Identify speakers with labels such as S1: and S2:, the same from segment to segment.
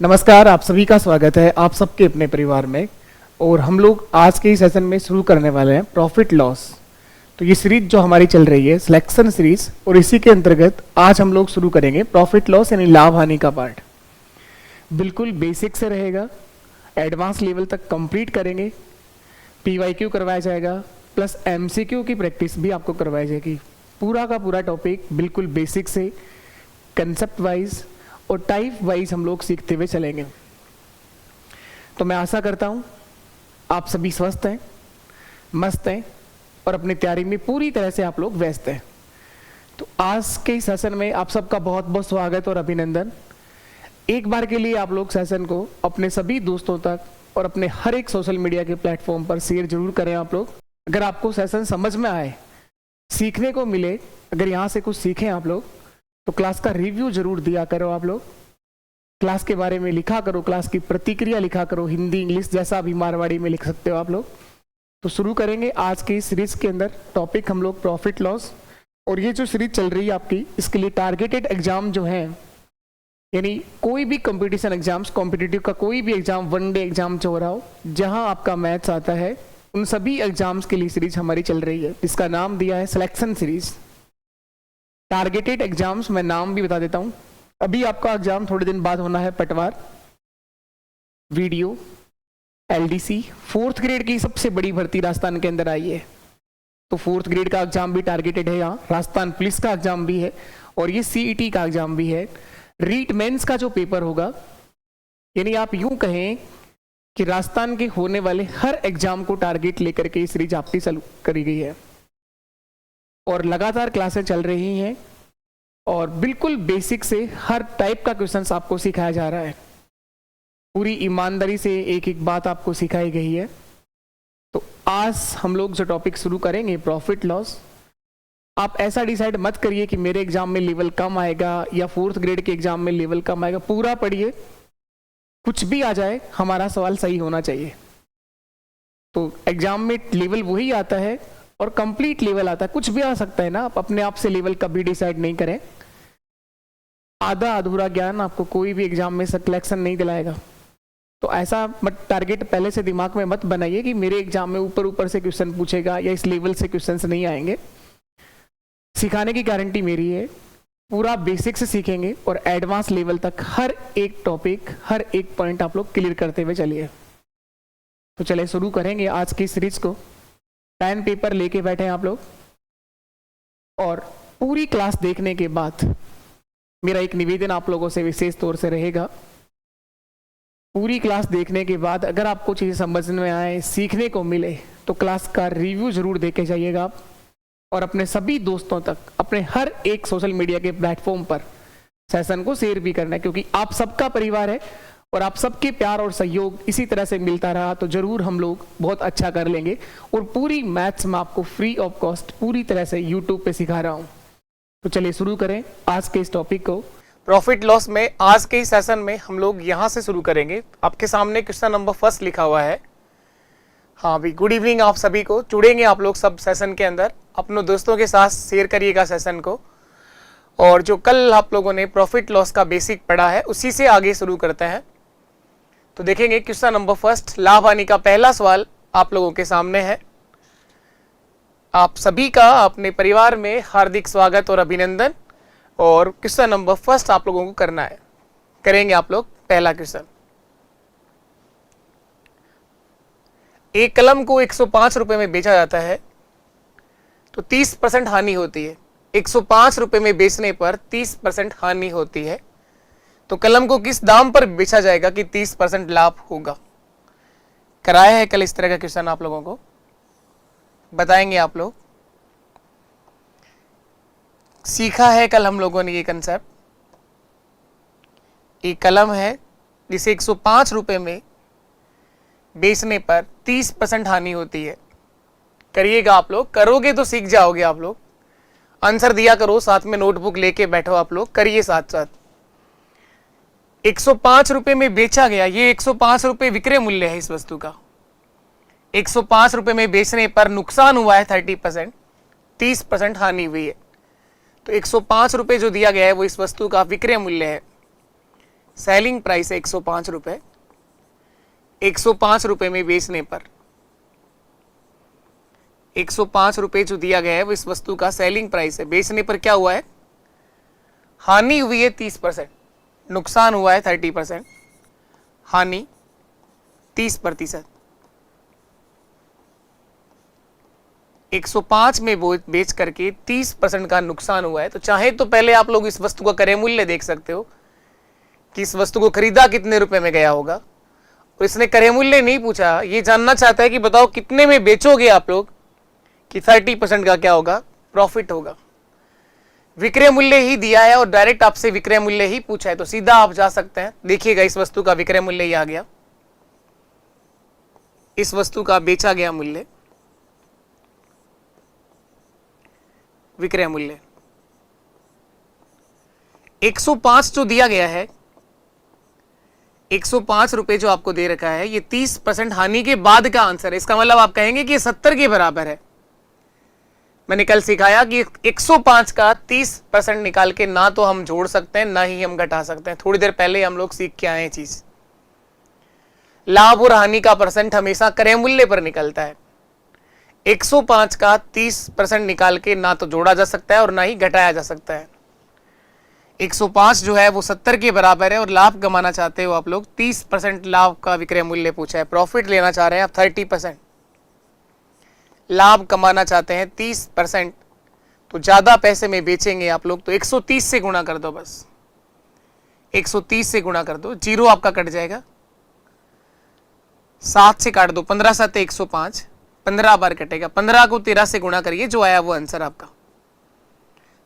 S1: नमस्कार, आप सभी का स्वागत है आप सबके अपने परिवार में। और हम लोग आज के इस सेशन में शुरू करने वाले हैं प्रॉफिट लॉस। तो ये सीरीज जो हमारी चल रही है सिलेक्शन सीरीज, और इसी के अंतर्गत आज हम लोग शुरू करेंगे प्रॉफिट लॉस यानी लाभ हानि का पार्ट। बिल्कुल बेसिक से रहेगा, एडवांस लेवल तक कंप्लीट करेंगे। पीवाईक्यू करवाया जाएगा प्लस एमसीक्यू की प्रैक्टिस भी आपको करवाई जाएगी। पूरा का पूरा टॉपिक बिल्कुल बेसिक से कंसेप्ट वाइज और टाइप वाइज हम लोग सीखते हुए चलेंगे। तो मैं आशा करता हूँ आप सभी स्वस्थ हैं, मस्त हैं और अपनी तैयारी में पूरी तरह से आप लोग व्यस्त हैं। तो आज के इस सेशन में आप सबका बहुत बहुत स्वागत और अभिनंदन। एक बार के लिए आप लोग सेशन को अपने सभी दोस्तों तक और अपने हर एक सोशल मीडिया के प्लेटफॉर्म पर शेयर जरूर करें। आप लोग अगर आपको सेशन समझ में आए, सीखने को मिले, अगर यहाँ से कुछ सीखें आप लोग, तो क्लास का रिव्यू जरूर दिया करो। आप लोग क्लास के बारे में लिखा करो, क्लास की प्रतिक्रिया लिखा करो, हिंदी इंग्लिश जैसा भी मारवाड़ी में लिख सकते हो आप लोग। तो शुरू करेंगे आज की इस सीरीज के अंदर टॉपिक हम लोग प्रॉफिट लॉस। और ये जो सीरीज चल रही है आपकी, इसके लिए टारगेटेड एग्जाम जो है, यानी कोई भी कंपटीशन एग्जाम्स, कॉम्पिटिटिव का कोई भी एग्जाम, वन डे एग्जाम जो हो रहा हो, जहां आपका मैथ्स आता है, उन सभी एग्जाम्स के लिए सीरीज हमारी चल रही है। इसका नाम दिया है सिलेक्शन सीरीज। टारगेटेड एग्जाम्स, मैं नाम भी बता देता हूं। अभी आपका एग्जाम थोड़े दिन बाद होना है पटवार, वीडियो, एलडीसी, 4th ग्रेड की सबसे बड़ी भर्ती राजस्थान के अंदर आई है। तो 4th ग्रेड का एग्जाम भी टारगेटेड है। यहाँ राजस्थान पुलिस का एग्जाम भी है और ये सीईटी का एग्जाम भी है। रीट मेंस का जो पेपर होगा, यानी आप यूं कहें कि राजस्थान के होने वाले हर एग्जाम को टारगेट लेकर के ये सीरीज आपकी चालू करी गई है। और लगातार क्लासें चल रही हैं और बिल्कुल बेसिक से हर टाइप का क्वेश्चंस आपको सिखाया जा रहा है। पूरी ईमानदारी से एक एक बात आपको सिखाई गई है। तो आज हम लोग जो टॉपिक शुरू करेंगे प्रॉफिट लॉस। आप ऐसा डिसाइड मत करिए कि मेरे एग्जाम में लेवल कम आएगा या 4th ग्रेड के एग्जाम में लेवल कम आएगा। पूरा पढ़िए, कुछ भी आ जाए हमारा सवाल सही होना चाहिए। तो एग्जाम में लेवल वही आता है और कंप्लीट लेवल आता है। कुछ भी आ सकता है ना, आप अपने आप से लेवल कभी डिसाइड नहीं करें। आधा अधूरा ज्ञान आपको कोई भी एग्जाम में सिलेक्शन नहीं दिलाएगा। तो ऐसा मत टारगेट पहले से दिमाग में मत बनाइए कि मेरे एग्जाम में ऊपर ऊपर से क्वेश्चन पूछेगा या इस लेवल से क्वेश्चंस नहीं आएंगे। सिखाने की गारंटी मेरी है, पूरा बेसिक से सीखेंगे और एडवांस लेवल तक हर एक टॉपिक, हर एक पॉइंट आप लोग क्लियर करते हुए चलिए। तो चलिए शुरू करेंगे आज की सीरीज को। पेन पेपर लेके बैठे हैं आप लोग और पूरी क्लास देखने के बाद मेरा एक निवेदन आप लोगों से विशेष तौर से रहेगा। पूरी क्लास देखने के बाद अगर आपको चीजें समझ में आए, सीखने को मिले, तो क्लास का रिव्यू जरूर देके जाइएगा आप। और अपने सभी दोस्तों तक, अपने हर एक सोशल मीडिया के प्लेटफॉर्म पर सेशन को शेयर भी करना है, क्योंकि आप सबका परिवार है और आप सबके प्यार और सहयोग इसी तरह से मिलता रहा तो जरूर हम लोग बहुत अच्छा कर लेंगे। और पूरी मैथ्स में आपको फ्री ऑफ कॉस्ट पूरी तरह से यूट्यूब पे सिखा रहा हूं। तो चलिए शुरू करें आज के इस टॉपिक को। प्रॉफिट लॉस में आज के इस सेशन में हम लोग यहां से शुरू करेंगे। आपके सामने क्वेश्चन नंबर 1 लिखा हुआ है। हाँ भाई, गुड इवनिंग आप सभी को। जुड़ेंगे आप लोग सब सेशन के अंदर, अपने दोस्तों के साथ शेयर करिएगा सेशन को। और जो कल आप लोगों ने प्रॉफिट लॉस का बेसिक पढ़ा है उसी से आगे शुरू करते हैं। तो देखेंगे क्वेश्चन नंबर 1, लाभ हानि का पहला सवाल आप लोगों के सामने है। आप सभी का अपने परिवार में हार्दिक स्वागत और अभिनंदन। और क्वेश्चन नंबर 1 आप लोगों को करना है। करेंगे आप लोग पहला क्वेश्चन। एक कलम को 105 रुपए में बेचा जाता है तो 30% हानि होती है। 105 रुपए में बेचने पर 30% हानि होती है, तो कलम को किस दाम पर बेचा जाएगा कि 30% लाभ होगा? कराया है कल इस तरह का क्वेश्चन आप लोगों को, बताएंगे आप लोग। सीखा है कल हम लोगों ने ये कंसेप्ट। एक कलम है जिसे 105 रुपए में बेचने पर 30% हानि होती है। करिएगा आप लोग, करोगे तो सीख जाओगे आप लोग। आंसर दिया करो, साथ में नोटबुक लेके बैठो आप लोग, करिए साथ साथ। 105 रुपए में बेचा गया, ये 105 रुपए विक्रय मूल्य है इस वस्तु का। 105 रुपए में बेचने पर नुकसान हुआ है 30%, 30% हानि हुई है। तो 105 रुपए जो दिया गया है वो इस वस्तु का विक्रय मूल्य है। सेलिंग प्राइस है 105 रुपए, 105 रुपए में बेचने पर 105 रुपए जो दिया गया है वो इस वस्तु का सेलिंग प्राइस है। बेचने पर क्या हुआ है, हानि हुई है 30%, नुकसान हुआ है 30%, हानि 30%। 105 में बेच करके 30% का नुकसान हुआ है। तो चाहे तो पहले आप लोग इस वस्तु का क्रय मूल्य देख सकते हो कि इस वस्तु को खरीदा कितने रुपए में गया होगा, और इसने क्रय मूल्य नहीं पूछा, ये जानना चाहता है कि बताओ कितने में बेचोगे आप लोग कि 30% का क्या होगा, प्रॉफिट होगा। विक्रय मूल्य ही दिया है और डायरेक्ट आपसे विक्रय मूल्य ही पूछा है, तो सीधा आप जा सकते हैं। देखिएगा इस वस्तु का विक्रय मूल्य ही आ गया, इस वस्तु का बेचा गया मूल्य, विक्रय मूल्य 105 जो दिया गया है, 105 रुपए जो आपको दे रखा है, ये 30% हानि के बाद का आंसर है। इसका मतलब आप कहेंगे कि ये 70 के बराबर है। मैंने कल सिखाया कि 105 का 30% निकाल के ना तो हम जोड़ सकते हैं ना ही हम घटा सकते हैं। थोड़ी देर पहले हम लोग सीख के आए हैं चीज। लाभ और हानि का परसेंट हमेशा क्रय मूल्य पर निकलता है। 105 का 30% निकाल के ना तो जोड़ा जा सकता है और ना ही घटाया जा सकता है। 105 जो है वो 70 के बराबर है और लाभ कमाना चाहते हो आप लोग 30% लाभ का विक्रय मूल्य पूछा है। प्रॉफिट लेना चाह रहे हैं आप 30%, लाभ कमाना चाहते हैं 30%, तो ज्यादा पैसे में बेचेंगे आप लोग तो 130 से गुणा कर दो, बस 130 से गुणा कर दो, जीरो आपका कट जाएगा, 7 से काट दो, 15 7 105, 15 बार कटेगा, 15 को 13 से गुणा करिए, जो आया वो आंसर आपका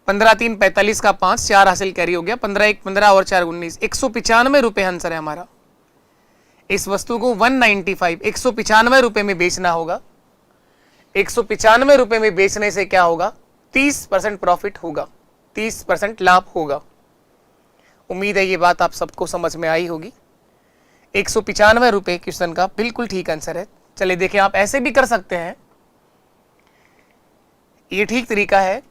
S1: 15 3 45 का 5, 4 हासिल कैरी हो गया, 15 1 15 और 4 19, 195 रुपए आंसर है हमारा। इस वस्तु को 195 195 रुपए में बेचना होगा। 195 रुपए में बेचने से क्या होगा, 30% प्रॉफिट होगा, 30% लाभ होगा। उम्मीद है ये बात आप सबको समझ में आई होगी। 195 रुपए क्वेश्चन का बिल्कुल ठीक आंसर है। चलिए देखिए, आप ऐसे भी कर सकते हैं, ये ठीक तरीका है।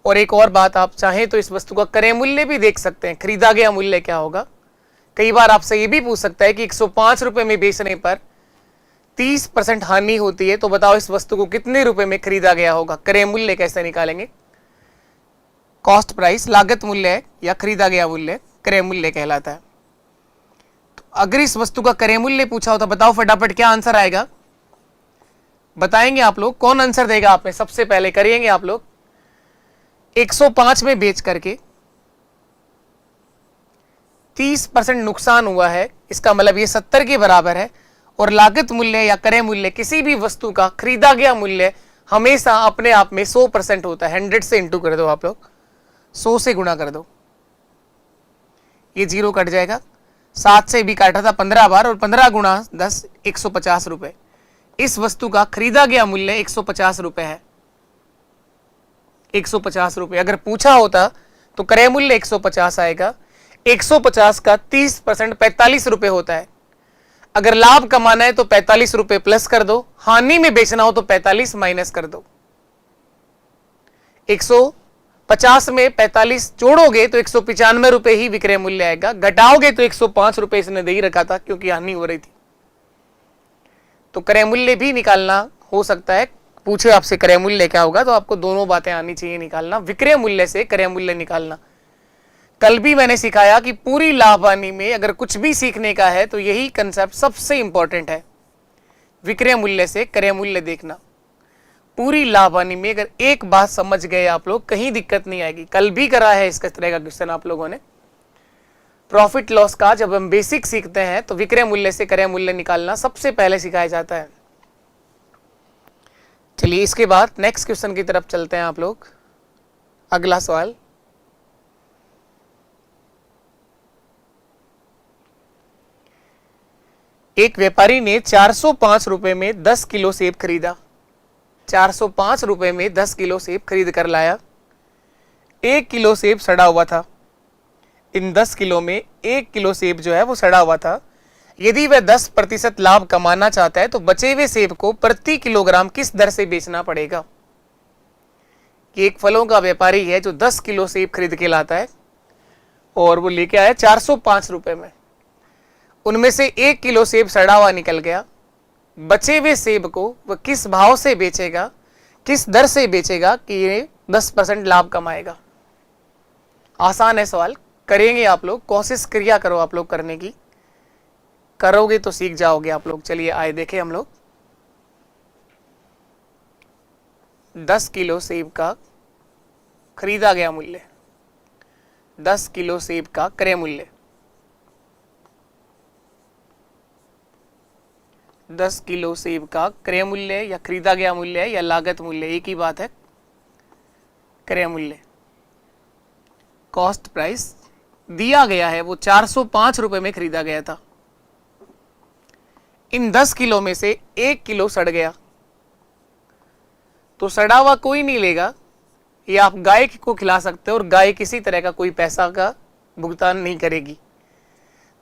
S1: और एक और बात, आप चाहें तो इस वस्तु का क्रय मूल्य भी देख सकते हैं, खरीदा गया मूल्य क्या होगा। कई बार आपसे ये भी पूछ सकता है कि 105 रुपए में बेचने पर 30% हानि होती है, तो बताओ इस वस्तु को कितने रुपए में खरीदा गया होगा। क्रय मूल्य कैसे निकालेंगे, कॉस्ट प्राइस लागत मूल्य है या खरीदा गया मूल्य, क्रय मूल्य कहलाता है। तो अगर इस वस्तु का क्रय मूल्य पूछा हो तो बताओ फटाफट क्या आंसर आएगा, बताएंगे आप लोग। कौन आंसर देगा आप में, सबसे पहले करिएंगे आप लोग। 105 में बेच करके 30% नुकसान हुआ है, इसका मतलब ये 70 के बराबर है। और लागत मूल्य या क्रय मूल्य किसी भी वस्तु का खरीदा गया मूल्य हमेशा अपने आप में 100% होता है। 100 से इंटू कर दो आप लोग, 100 से गुणा कर दो, ये जीरो कट जाएगा। 7 से भी काटा था 15 बार, और 15 गुणा 10 150 रुपए। इस वस्तु का खरीदा गया मूल्य 150 रुपए है, 150 रुपए। अगर पूछा होता तो क्रय मूल्य 150 आएगा। 150 का 30% 45 रुपए होता है। अगर लाभ कमाना है तो 45 रुपए प्लस कर दो, हानि में बेचना हो तो 45 माइनस कर दो। 150 में 45 जोड़ोगे तो 195 रुपए ही विक्रय मूल्य आएगा। घटाओगे तो 105 रुपए इसने दे ही रखा था क्योंकि हानि हो रही थी। तो क्रय मूल्य भी निकालना हो सकता है। पूछे आपसे क्रय मूल्य क्या होगा, तो आपको दोनों बातें आनी चाहिए निकालना, विक्रय मूल्य से क्रय मूल्य निकालना। कल भी मैंने सिखाया कि पूरी लाभ हानि में अगर कुछ भी सीखने का है तो यही कंसेप्ट सबसे इंपॉर्टेंट है, विक्रय मूल्य से क्रय मूल्य देखना। पूरी लाभ हानि में अगर एक बात समझ गए आप लोग, कहीं दिक्कत नहीं आएगी। कल भी करा है इसका तरह का क्वेश्चन आप लोगों ने। प्रॉफिट लॉस का जब हम बेसिक सीखते हैं तो विक्रय मूल्य से क्रय मूल्य निकालना सबसे पहले सिखाया जाता है। चलिए इसके बाद नेक्स्ट क्वेश्चन की तरफ चलते हैं आप लोग। अगला सवाल, एक व्यापारी ने 405 रुपए में 10 किलो सेब खरीदा। 405 रुपए में 10 किलो सेब खरीद कर लाया। 1 किलो सेब सड़ा हुआ था। इन 10 किलो में 1 किलो सेब जो है वो सड़ा हुआ था। यदि वह 10% लाभ कमाना चाहता है तो बचे हुए सेब को प्रति किलोग्राम किस दर से बेचना पड़ेगा। कि एक फलों का व्यापारी है जो 10 किलो सेब खरीद के लाता है और वो लेके आया 405 रुपए में।
S2: उनमें से 1 किलो सेब सड़ा हुआ निकल गया, बचे हुए सेब को वह किस भाव से बेचेगा, किस दर से बेचेगा कि ये 10% लाभ कमाएगा। आसान है सवाल, करेंगे आप लोग, कोशिश क्रिया करो आप लोग करने की, करोगे तो सीख जाओगे आप लोग। चलिए आए देखें हम लोग। 10 किलो सेब का खरीदा गया मूल्य, 10 किलो सेब का क्रय मूल्य, 10 किलो सेब का क्रय मूल्य या खरीदा गया मूल्य या लागत मूल्य, एक ही बात है, क्रय मूल्य, कॉस्ट प्राइस दिया गया है, वो 405 रुपए में खरीदा गया था। इन 10 किलो में से 1 किलो सड़ गया, तो सड़ा हुआ कोई नहीं लेगा, ये आप गाय को खिला सकते हो और गाय किसी तरह का कोई पैसा का भुगतान नहीं करेगी।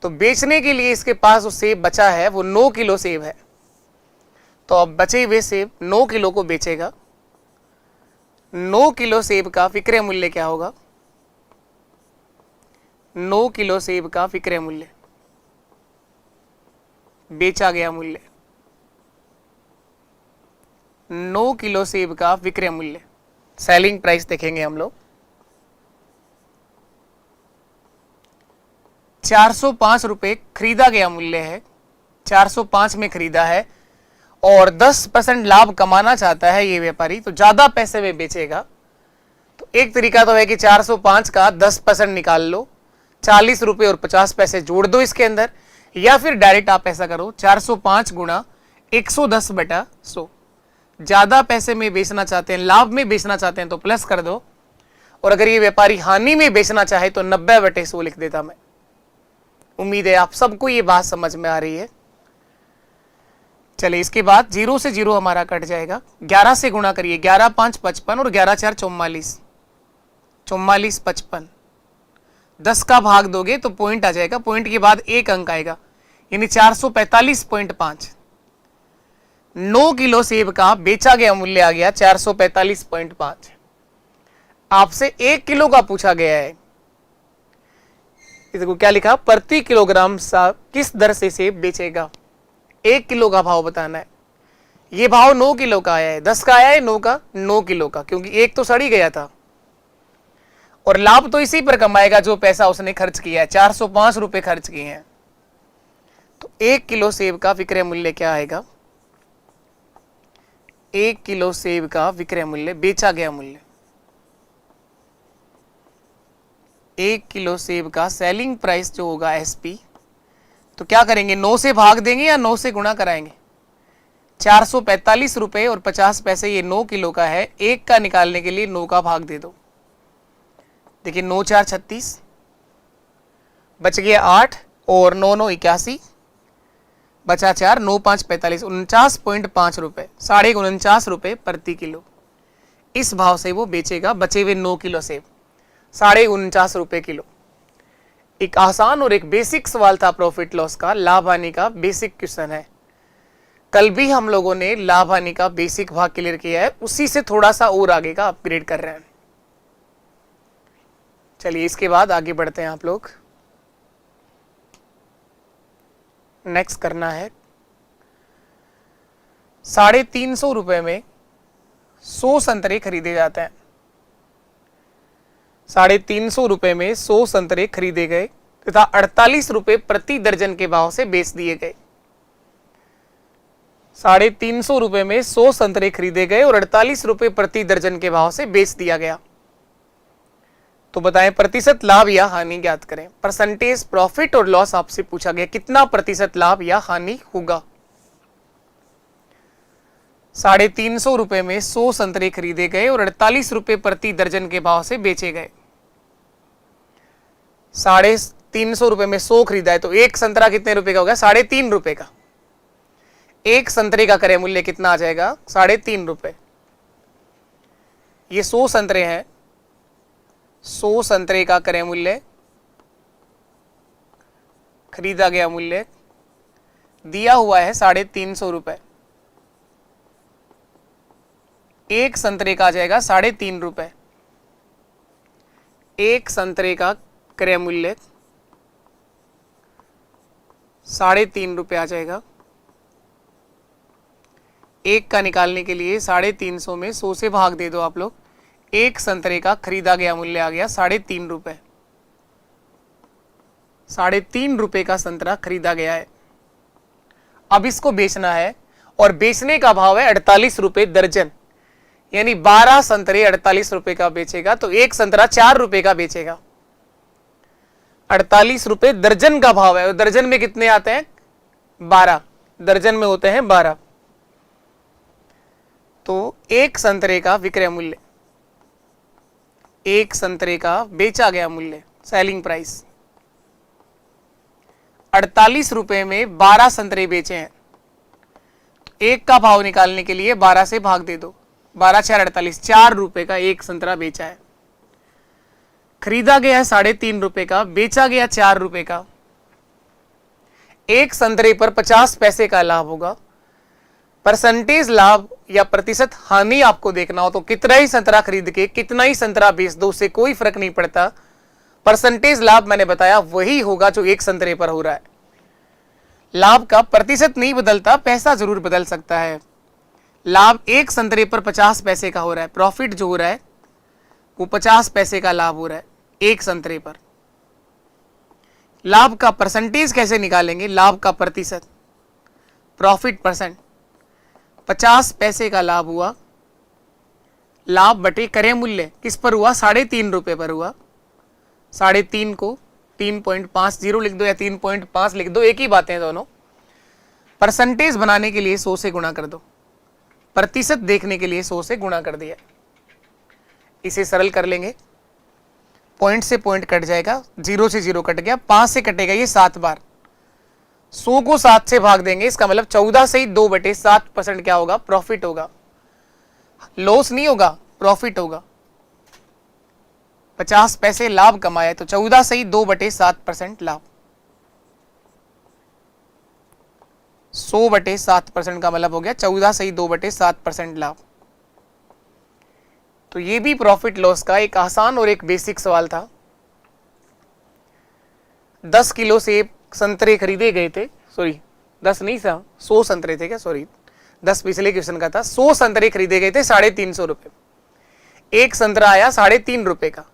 S2: तो बेचने के लिए इसके पास जो सेब बचा है वो 9 किलो सेब है, तो अब बचे हुए सेब 9 किलो को बेचेगा। 9 किलो सेब का विक्रय मूल्य क्या होगा, 9 किलो सेब का विक्रय मूल्य, बेचा गया मूल्य, 9 किलो सेब का विक्रय मूल्य, सेलिंग प्राइस देखेंगे हम लोग। 405 रुपए खरीदा गया मूल्य है, 405 में खरीदा है और 10% लाभ कमाना चाहता है ये व्यापारी, तो ज्यादा पैसे में बेचेगा। तो एक तरीका तो है कि 405 का 10% निकाल लो, 40 रुपए और 50 पैसे जोड़ दो इसके अंदर, या फिर डायरेक्ट आप ऐसा करो 405 गुणा 110/100। ज्यादा पैसे में बेचना चाहते हैं, लाभ में बेचना चाहते हैं तो प्लस कर दो, और अगर ये व्यापारी हानि में बेचना चाहे तो 90/100 लिख देता मैं। उम्मीद है आप सबको ये बात समझ में आ रही है। चलिए इसके बाद 0 से 0 हमारा कट जाएगा, 11 से गुणा करिए, 11 5 55 और 11 4 44, 44 55, 10 का भाग दोगे तो पॉइंट आ जाएगा, पॉइंट के बाद एक अंक आएगा, यानी 445.5। 9 किलो सेब का बेचा गया मूल्य आ गया 445.5। आपसे 1 किलो का पूछा गया है, इसको क्या लिखा, प्रति किलोग्राम किस दर से सेब बेचेगा, 1 किलो का भाव बताना है। ये भाव 9 किलो का आया है, 10 का आया है, 9 का, 9 किलो का, क्योंकि एक तो सड़ ही गया था, और लाभ तो इसी पर कमाएगा जो पैसा उसने खर्च किया है, 405 रुपए खर्च किए हैं। तो 1 किलो सेब का विक्रय मूल्य क्या आएगा, 1 किलो सेब का विक्रय मूल्य, बेचा गया मूल्य, 1 किलो सेब का सेलिंग प्राइस जो होगा एसपी, तो क्या करेंगे, 9 से भाग देंगे या 9 से गुणा कराएंगे। 445 रुपए और 50 पैसे ये 9 किलो का है, 1 का निकालने के लिए 9 का भाग दे दो। देखिए 9 4 36, बच गया 8 और 9 9 81, बचा 4, 9 5 45, 49.5 रुपए, 49.5 रुपए प्रति किलो। इस भाव से वो बेचेगा बचे हुए 9 किलो सेब, 49.5 रुपए किलो। एक आसान और एक बेसिक सवाल था प्रॉफिट लॉस का, लाभ हानि का बेसिक क्वेश्चन है। कल भी हम लोगों ने लाभ हानि का बेसिक भाग क्लियर किया है, उसी से थोड़ा सा और आगे का अपग्रेड कर रहे हैं। चलिए इसके बाद आगे बढ़ते हैं आप लोग। नेक्स्ट करना है 350 रुपए में 100 संतरे खरीदे जाते हैं। 350 रुपए में 100 संतरे खरीदे गए तथा 48 रुपए प्रति दर्जन के भाव से बेच दिए गए। 350 रुपए में 100 संतरे खरीदे गए और 48 रुपए प्रति दर्जन के भाव से बेच दिया गया। तो बताएं प्रतिशत लाभ या हानि ज्ञात करें। परसेंटेज प्रॉफिट और लॉस आपसे पूछा गया, कितना प्रतिशत लाभ या हानि होगा। 350 रुपए में 100 संतरे खरीदे गए और 48 रुपए प्रति दर्जन के भाव से बेचे गए। 350 रुपए में 100 खरीदा है तो एक संतरा कितने रुपए का होगा, 3.5 रुपए का। एक संतरे का क्रय मूल्य कितना आ जाएगा, 3.5 रुपए। ये 100 संतरे हैं, 100 संतरे का क्रय मूल्य, खरीदा गया मूल्य दिया हुआ है 350 रुपए। एक संतरे का आ जाएगा 3.5 रुपए। एक संतरे का क्रय मूल्य ₹3.5 आ जाएगा। एक का निकालने के लिए 350 में 100 से भाग दे दो आप लोग। एक संतरे का खरीदा गया मूल्य आ गया ₹3.5। ₹3.5 का संतरा खरीदा गया है। अब इसको बेचना है और बेचने का भाव है ₹48 दर्जन, यानी 12 संतरे ₹48 का बेचेगा तो एक संतरा ₹4 का बेचेगा। ₹48 दर्जन का भाव है और दर्जन में कितने आते हैं? 12। दर्जन में होते हैं 12। तो एक संतरे का विक्रय मूल्य, एक संतरे का बेचा गया मूल्य, सेलिंग प्राइस, ₹48 में 12 संतरे बेचे हैं। एक का भाव निकालने के लिए 12 से भाग दे दो। 12 4 48, ₹4 का एक संतरा बेचा है। खरीदा गया है ₹3.5 का, बेचा गया ₹4 का। एक संतरे पर 50 पैसे का लाभ होगा। परसेंटेज लाभ या प्रतिशत हानि आपको देखना हो तो कितना ही संतरा खरीद के कितना ही संतरा बेच दो, उससे कोई फर्क नहीं पड़ता। परसेंटेज लाभ मैंने बताया वही होगा जो एक संतरे पर हो रहा है। लाभ का प्रतिशत नहीं बदलता, पैसा जरूर बदल सकता है। लाभ एक संतरे पर 50 पैसे का हो रहा है, प्रॉफिट जो हो रहा है वो 50 पैसे का लाभ हो रहा है एक संतरे पर। लाभ का परसेंटेज कैसे निकालेंगे? लाभ का प्रतिशत, प्रॉफिट परसेंट। 50 पैसे का लाभ हुआ, लाभ बटे क्रय मूल्य किस पर हुआ? ₹3.5 पर हुआ। 3.5 को 3.50 लिख दो या 3.5 लिख दो, एक ही बातें हैं दोनों। परसेंटेज बनाने के लिए 100 से गुणा कर दो, प्रतिशत देखने के लिए 100 से गुणा कर दिया। इसे सरल कर लेंगे, पॉइंट से पॉइंट कट जाएगा, 0 से 0 कट गया, 5 से कटेगा ये 7 बार। 100 को 7 से भाग देंगे, इसका मतलब 14 से 2/7% क्या होगा? प्रॉफिट होगा। लॉस नहीं होगा, प्रॉफिट होगा। 50 पैसे लाभ कमाए तो 14 से 2/7% लाभ। 100/7% का मतलब हो गया 14 से 2/7% लाभ। तो ये भी प्रॉफिट लॉस का एक आसान और एक बेसिक सवाल था। 10 किलो सेब संतरे खरीदे गए थे, सॉरी 10 नहीं था, 100 संतरे थे क्या, सॉरी 10 पिछले क्वेश्चन का था। 100 संतरे खरीदे गए थे ₹350। एक संतरा आया ₹3.5 का।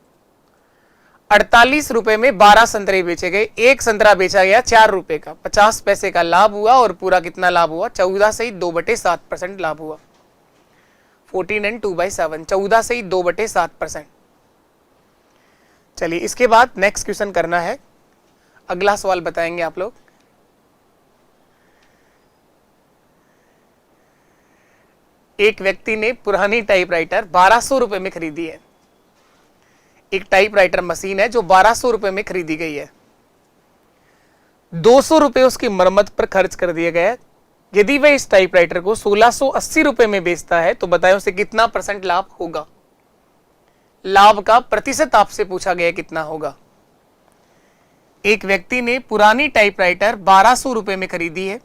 S2: ₹48 में 12 संतरे बेचे गए, एक संतरा बेचा गया ₹4 का। 50 पैसे का लाभ हुआ और पूरा कितना लाभ हुआ? 14 से 2/7% लाभ हुआ। 14 and 2/7, 14 से 2/7%। चलिए इसके बाद नेक्स्ट क्वेश्चन करना है, अगला सवाल बताएंगे आप लोग। एक व्यक्ति ने पुरानी टाइपराइटर ₹1200 में खरीदी है। एक टाइपराइटर मशीन है जो ₹1200 में खरीदी गई है। ₹200 उसकी मरम्मत पर खर्च कर दिया गया। यदि वह इस टाइपराइटर को ₹1680 में बेचता है तो बताएं उसे कितना % लाभ होगा? लाभ का प्रतिशत आपसे पूछा गया कितना होगा। एक व्यक्ति ने पुरानी टाइपराइटर ₹1200 में खरीदी है,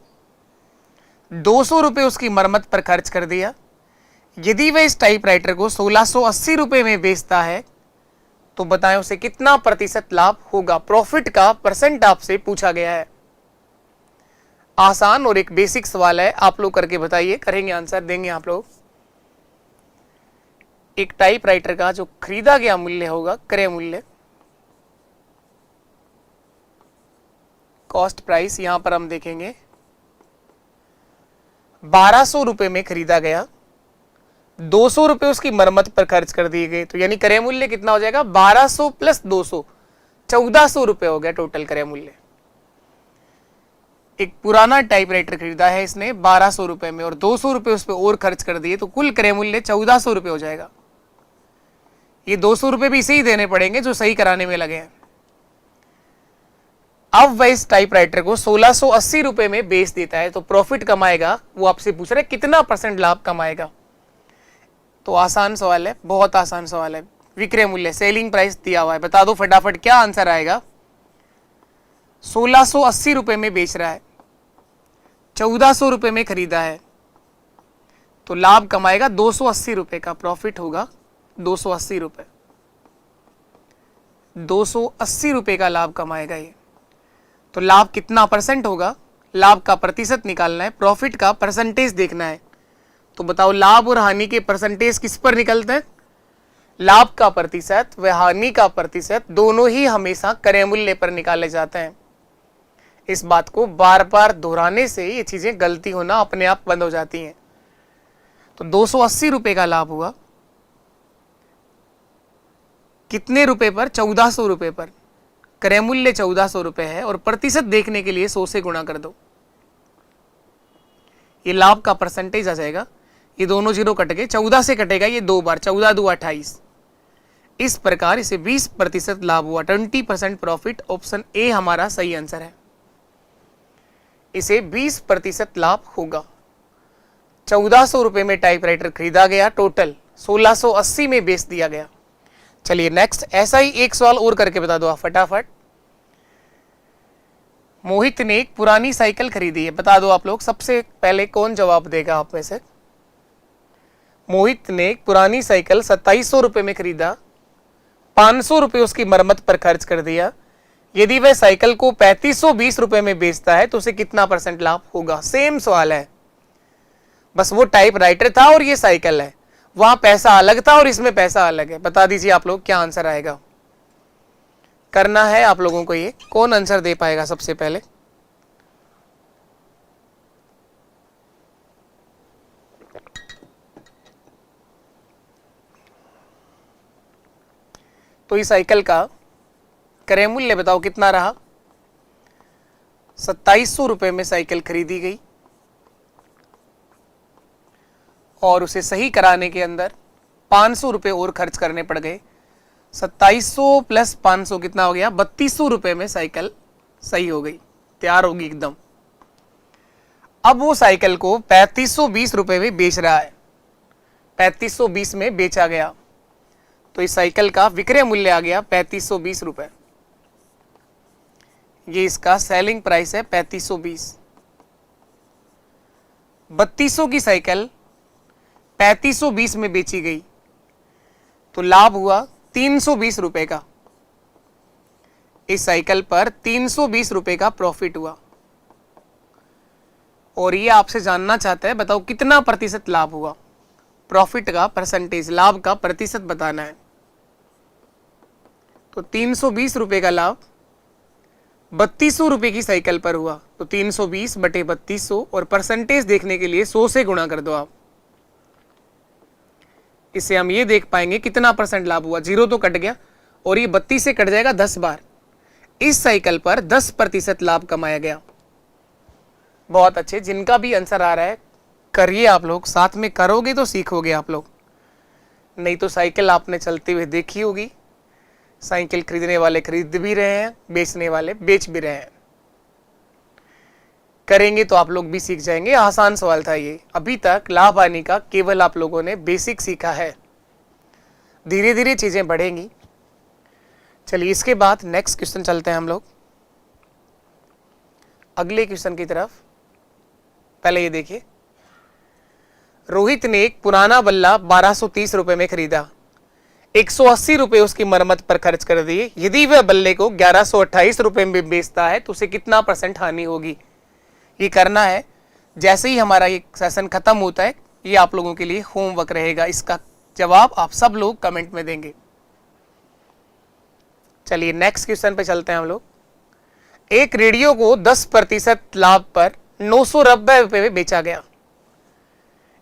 S2: ₹200 उसकी मरम्मत पर खर्च कर दिया। यदि वह इस टाइपराइटर को ₹1680 में बेचता है तो बताएं उसे कितना प्रतिशत लाभ होगा? प्रॉफिट का परसेंट आपसे पूछा गया है। आसान और एक बेसिक सवाल है, आप लोग करके बताइए, करेंगे आंसर देंगे आप लोग। एक टाइपराइटर का जो खरीदा गया मूल्य होगा, क्रय मूल्य, कॉस्ट प्राइस, यहां पर हम देखेंगे ₹1200 में खरीदा गया, ₹200 उसकी मरम्मत पर खर्च कर दिए गए, तो यानी क्रय मूल्य कितना हो जाएगा? 1200 + 200, ₹1400 हो गया टोटल क्रय मूल्य। एक पुराना टाइपराइटर खरीदा है इसने ₹1200 में और ₹200 उस पर और खर्च कर दिए, तो कुल क्रय मूल्य ₹1400 हो जाएगा। ये ₹200 भी इसे ही देने पड़ेंगे जो सही कराने में लगे हैं। अब वह इस टाइपराइटर को ₹1680 में बेच देता है तो प्रॉफिट कमाएगा, वो आपसे पूछ रहे कितना % लाभ कमाएगा। तो आसान सवाल है, बहुत आसान सवाल है। विक्रय मूल्य, सेलिंग प्राइस दिया हुआ है, बता दो फटाफट क्या आंसर आएगा। ₹1680 में बेच रहा है, ₹1400 में खरीदा है, तो लाभ कमाएगा ₹280 का, प्रॉफिट होगा ₹280। ₹280 का लाभ कमाएगा ये, तो लाभ कितना % होगा? लाभ का प्रतिशत निकालना है, प्रॉफिट का परसेंटेज देखना है। तो बताओ लाभ और हानि के परसेंटेज किस पर निकलते हैं? लाभ का प्रतिशत व हानि का प्रतिशत दोनों ही हमेशा क्रय मूल्य पर निकाले जाते हैं। इस बात को बार बार दोहराने से ये चीजें गलती होना अपने आप बंद हो जाती हैं। तो 280 रुपए का लाभ हुआ, कितने रुपए पर? 1400 रुपए पर। क्रय मूल्य 1400 रुपए है और प्रतिशत देखने के लिए 100 से गुणा कर दो, ये लाभ का परसेंटेज आ जाएगा। ये दोनों जीरो कट गए, 14 से कटेगा ये 2 बार, 14 2 28। इस प्रकार इसे 20% लाभ हुआ, 20% प्रॉफिट। ऑप्शन ए हमारा सही आंसर है, इसे 20% लाभ होगा। 1400 रुपए में टाइपराइटर खरीदा गया, टोटल 1680 में बेच दिया गया। चलिए नेक्स्ट, ऐसा ही एक सवाल और करके बता दो आप फटाफट। मोहित ने एक पुरानी साइकिल खरीदी है, बता दो आप लोग सबसे पहले कौन जवाब देगा आप में से। मोहित ने एक पुरानी साइकिल 2700 रुपए में खरीदा, 500 रुपए उसकी मरम्मत पर खर्च कर दिया। यदि वह साइकिल को 3520 रुपए में बेचता है तो उसे कितना % लाभ होगा? सेम सवाल है, बस वो टाइपराइटर था और ये साइकिल है, वहां पैसा अलग था और इसमें पैसा अलग है। बता दीजिए आप लोग क्या आंसर आएगा। करना है आप लोगों को, ये कौन आंसर दे पाएगा सबसे पहले? तो इस साइकिल का क्रय मूल्य बताओ कितना रहा? 2700 रुपए में साइकिल खरीदी गई और उसे सही कराने के अंदर 500 रुपए और खर्च करने पड़ गए। 2700 प्लस 500 कितना हो गया? 3200 रुपए में साइकिल सही हो गई, तैयार होगी एकदम। अब वो साइकिल को 3520 रुपए में बेच रहा है, 3520 में बेचा गया, तो इस साइकिल का विक्रय मूल्य आ गया 3520 रुपए। ये इसका सेलिंग प्राइस है 3520। 3200 की साइकिल 3520 में बेची गई तो लाभ हुआ 320 रुपए का। इस साइकिल पर 320 रुपए का प्रॉफिट हुआ और ये आपसे जानना चाहता है बताओ कितना प्रतिशत लाभ हुआ? प्रॉफिट का परसेंटेज, लाभ का प्रतिशत बताना है। तो 320 रुपए का लाभ 3200 रुपए की साइकिल पर हुआ, तो 320 बटे 3200 और परसेंटेज देखने के लिए 100 से गुणा कर दो आप। इससे हम ये देख पाएंगे कितना % लाभ हुआ। जीरो तो कट गया और ये 32 से कट जाएगा 10 बार। इस साइकिल पर 10% लाभ कमाया गया। बहुत अच्छे, जिनका भी आंसर आ रहा है करिए आप लोग, साथ में करोगे तो सीखोगे आप लोग, नहीं तो साइकिल आपने चलते हुए देखी होगी। साइकिल खरीदने वाले खरीद भी रहे हैं, बेचने वाले बेच भी रहे हैं। करेंगे तो आप लोग भी सीख जाएंगे। आसान सवाल था ये। अभी तक लाभ हानि का केवल आप लोगों ने बेसिक सीखा है, धीरे धीरे चीजें बढ़ेंगी। चलिए इसके बाद नेक्स्ट क्वेश्चन चलते हैं हम लोग अगले क्वेश्चन की तरफ। पहले ये देखिए, रोहित ने एक पुराना बल्ला 1230 रुपए में खरीदा, 180 रुपए उसकी मरम्मत पर खर्च कर दिए। यदि वह बल्ले को 1128 रुपए में बेचता है तो उसे कितना % हानि होगी? ये करना है। जैसे ही हमारा ये सेशन खत्म होता है ये आप लोगों के लिए होमवर्क रहेगा, इसका जवाब आप सब लोग कमेंट में देंगे। चलिए नेक्स्ट क्वेश्चन पे चलते हैं हम लोग। एक रेडियो को 10% लाभ पर 990 रुपए में बेचा गया।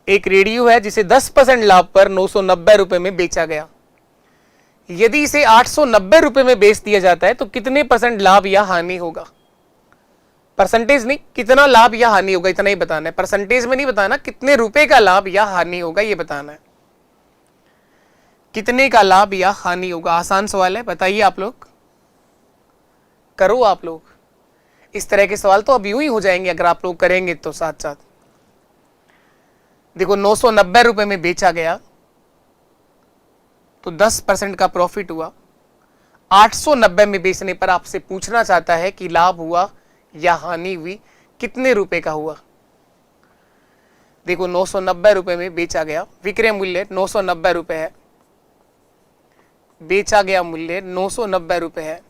S2: एक रेडियो है जिसे 10% लाभ पर 990 रुपए में बेचा गया। यदि इसे 890 रुपए में बेच दिया जाता है तो कितने % लाभ या हानि होगा? परसेंटेज नहीं, कितना लाभ या हानि होगा इतना ही बताना है। परसेंटेज में नहीं बताना, कितने रुपए का लाभ या हानि होगा ये बताना है। कितने का लाभ या हानि होगा? आसान सवाल है, बताइए आप लोग, करो आप लोग। इस तरह के सवाल तो अब यूं ही हो जाएंगे अगर आप लोग करेंगे तो साथ साथ। देखो 990 रुपए में बेचा गया तो 10% का प्रॉफिट हुआ। 890 में बेचने पर आपसे पूछना चाहता है कि लाभ हुआ या हानि हुई, कितने रुपए का हुआ? देखो 990 रुपए में बेचा गया, विक्रय मूल्य 990 रुपए है, बेचा गया मूल्य 990 रुपए है।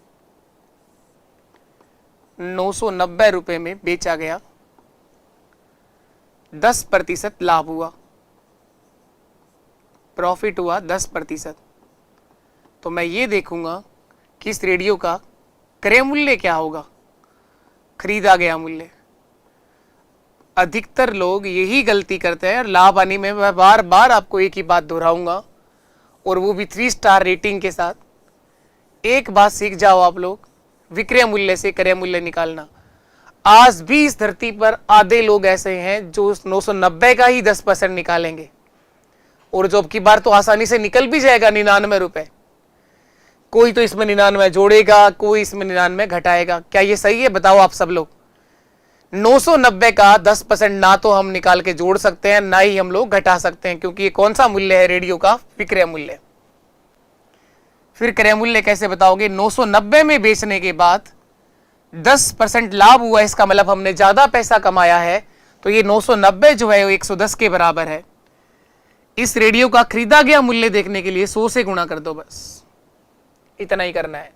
S2: 990 रुपए में बेचा गया 10% लाभ हुआ, प्रॉफिट हुआ 10%। तो मैं ये देखूंगा कि इस रेडियो का क्रय मूल्य क्या होगा, खरीदा गया मूल्य। अधिकतर लोग यही गलती करते हैं। लाभ आने में मैं बार बार आपको एक ही बात दोहराऊंगा, और वो भी 3 स्टार रेटिंग के साथ। एक बात सीख जाओ आप लोग, विक्रय मूल्य से क्रय मूल्य निकालना। आज भी इस धरती पर आधे लोग ऐसे हैं जो 990 का ही 10% निकालेंगे, और जो अब की बार तो आसानी से निकल भी जाएगा 99 रुपए। कोई तो इसमें 99 जोड़ेगा, कोई इसमें 99 घटाएगा। क्या ये सही है? बताओ आप सब लोग। 990 का 10% ना तो हम निकाल के जोड़ सकते हैं, ना ही हम लोग घटा सकते हैं, क्योंकि ये कौन सा मूल्य है? रेडियो का विक्रय मूल्य। फिर क्रय मूल्य कैसे बताओगे? 990 में बेचने के बाद 10% लाभ हुआ, इसका मतलब हमने ज्यादा पैसा कमाया है। तो ये 990 जो है वो 110 के बराबर है। इस रेडियो का खरीदा गया मूल्य देखने के लिए 100 से गुणा कर दो, बस इतना ही करना है।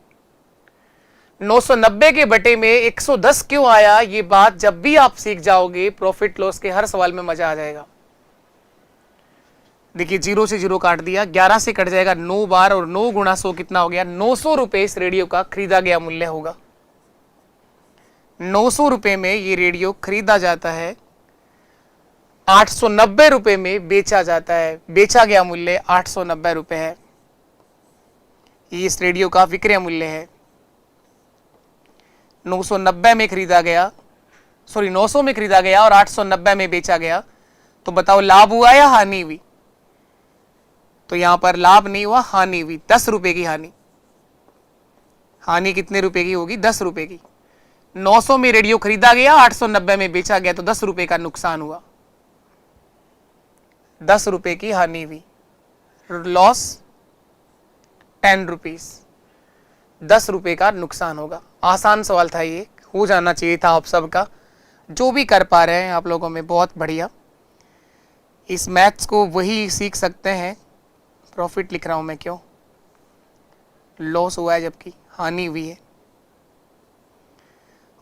S2: 990 के बटे में 110 क्यों आया, ये बात जब भी आप सीख जाओगे, प्रॉफिट लॉस के हर सवाल में मजा आ जाएगा। देखिए 0 से 0 काट दिया, 11 से कट जाएगा 9 बार, और 9 गुणा 100 कितना हो गया? 900 रुपए इस रेडियो का खरीदा गया मूल्य होगा। 900 रुपए में ये रेडियो खरीदा जाता है, 890 रुपए में बेचा जाता है। बेचा गया मूल्य 890 रुपए है। ये इस रेडियो का विक्रय मूल्य है। 990 में खरीदा गया, 900 में खरीदा गया और 890 में बेचा गया। तो बताओ लाभ हुआ या हानि हुई? तो यहां पर लाभ नहीं हुआ, हानि हुई। 10 रुपए की हानि। हानि कितने रुपए की होगी? 10 रुपए की। 900 में रेडियो खरीदा गया, 890 में बेचा गया, तो 10 रुपए का नुकसान हुआ। 10 रुपए की हानि हुई। Loss 10 rupees. 10 रुपए का नुकसान होगा। आसान सवाल था ये, हो जाना चाहिए था आप सबका। जो भी कर पा रहे हैं आप लोगों में, बहुत बढ़िया। इस मैथ्स को वही सीख सकते हैं। प्रॉफिट लिख रहा हूं मैं, क्यों? लॉस हुआ है जबकि हानि हुई है।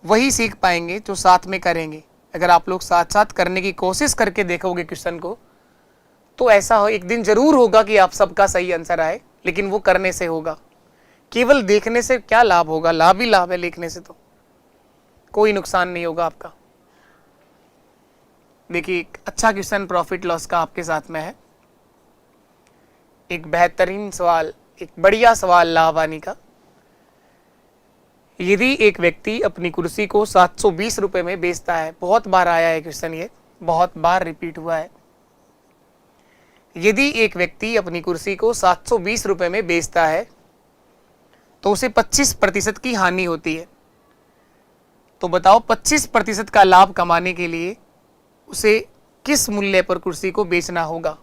S2: वही सीख पाएंगे जो साथ में करेंगे। अगर आप लोग साथ साथ करने की कोशिश करके देखोगे क्वेश्चन को, तो ऐसा हो एक दिन जरूर होगा कि आप सबका सही आंसर आए, लेकिन वो करने से होगा। केवल देखने से क्या लाभ होगा? लाभ ही लाभ है लिखने से, तो कोई नुकसान नहीं होगा आपका। देखिए एक अच्छा क्वेश्चन प्रॉफिट लॉस का आपके साथ में है। एक बेहतरीन सवाल, एक बढ़िया सवाल लाभ हानि का। यदि एक व्यक्ति अपनी कुर्सी को 720 रुपए में बेचता है, बहुत बार आया है क्वेश्चन, ये बहुत बार रिपीट हुआ है। यदि एक व्यक्ति अपनी कुर्सी को 720 रुपए में बेचता है, तो उसे 25% की हानि होती है। तो बताओ 25% का लाभ कमाने के लिए उसे किस मूल्य पर कुर्सी को बेचना होगा?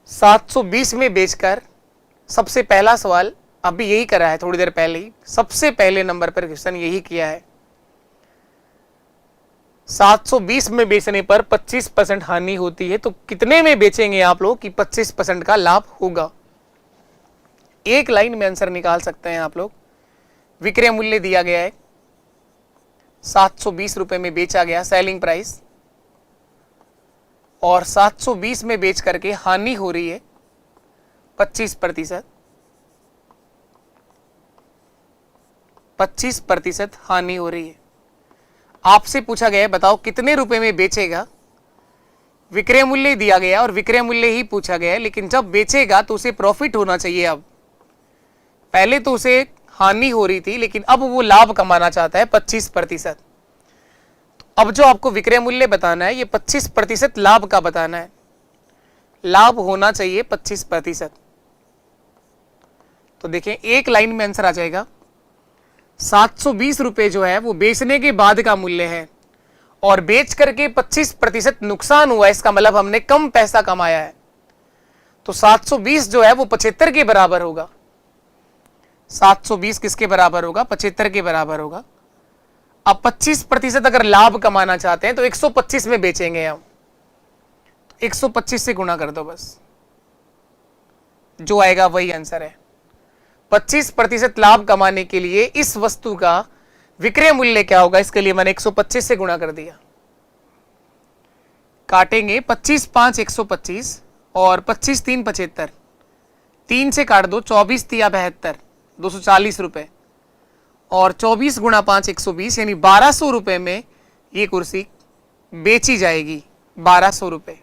S2: 720 में बेचकर, सबसे पहला सवाल अभी यही करा है थोड़ी देर पहले ही, सबसे पहले नंबर पर क्वेश्चन यही किया है। 720 में बेचने पर 25% हानि होती है, तो कितने में बेचेंगे आप लोग कि 25% का लाभ होगा? एक लाइन में आंसर निकाल सकते हैं आप लोग। विक्रय मूल्य दिया गया है, 720 रुपए में बेचा गया, सेलिंग प्राइस, और 720 में बेच करके हानि हो रही है 25%। 25% हानि हो रही है। आपसे पूछा गया है बताओ कितने रुपए में बेचेगा? विक्रय मूल्य दिया गया और विक्रय मूल्य ही पूछा गया है, लेकिन जब बेचेगा तो उसे प्रॉफिट होना चाहिए। अब पहले तो उसे हानि हो रही थी, लेकिन अब वो लाभ कमाना चाहता है 25%। अब जो आपको विक्रय मूल्य बताना है, ये 25% लाभ का बताना है। लाभ होना चाहिए 25%। तो देखें एक लाइन में आंसर आ जाएगा। 720 रुपए जो है वो बेचने के बाद का मूल्य है, और बेच करके 25% नुकसान हुआ, इसका मतलब हमने कम पैसा कमाया है। तो 720 जो है वो 75 के बराबर होगा। 720 किसके बराबर होगा? 75 के बराबर होगा। अब 25% अगर लाभ कमाना चाहते हैं तो 125 में बेचेंगे हम। 125 से गुणा कर दो बस, जो आएगा वही आंसर है। 25% लाभ कमाने के लिए इस वस्तु का विक्रय मूल्य क्या होगा, इसके लिए मैंने 125 से गुणा कर दिया। काटेंगे 25 5 125 और 25 3 75, 3 से काट दो, 24 तिया 72, 240 रुपए और 24 गुणा 5 120 यानी 1200 रुपए में ये कुर्सी बेची जाएगी। 1200 रुपए,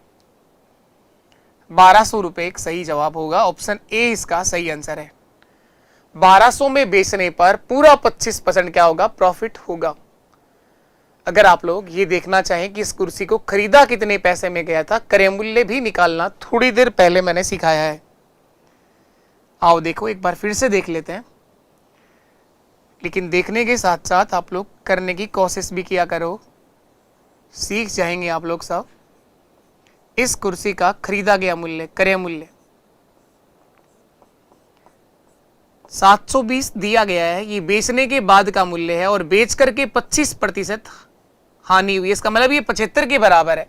S2: 1200 रुपए एक सही जवाब होगा। ऑप्शन ए इसका सही आंसर है। 1200 में बेचने पर पूरा 25% क्या होगा? प्रॉफिट होगा। अगर आप लोग ये देखना चाहें कि इस कुर्सी को खरीदा कितने पैसे में गया था, क्रय मूल्य भी निकालना थोड़ी देर पहले मैंने सिखाया है। आओ देखो, एक बार फिर से देख लेते हैं, लेकिन देखने के साथ साथ आप लोग करने की कोशिश भी किया करो, सीख जाएंगे आप लोग सब। इस कुर्सी का खरीदा गया मूल्य, क्रय मूल्य 720 दिया गया है। ये बेचने के बाद का मूल्य है और बेच करके 25% हानि हुई। इसका मतलब ये 75 के बराबर है।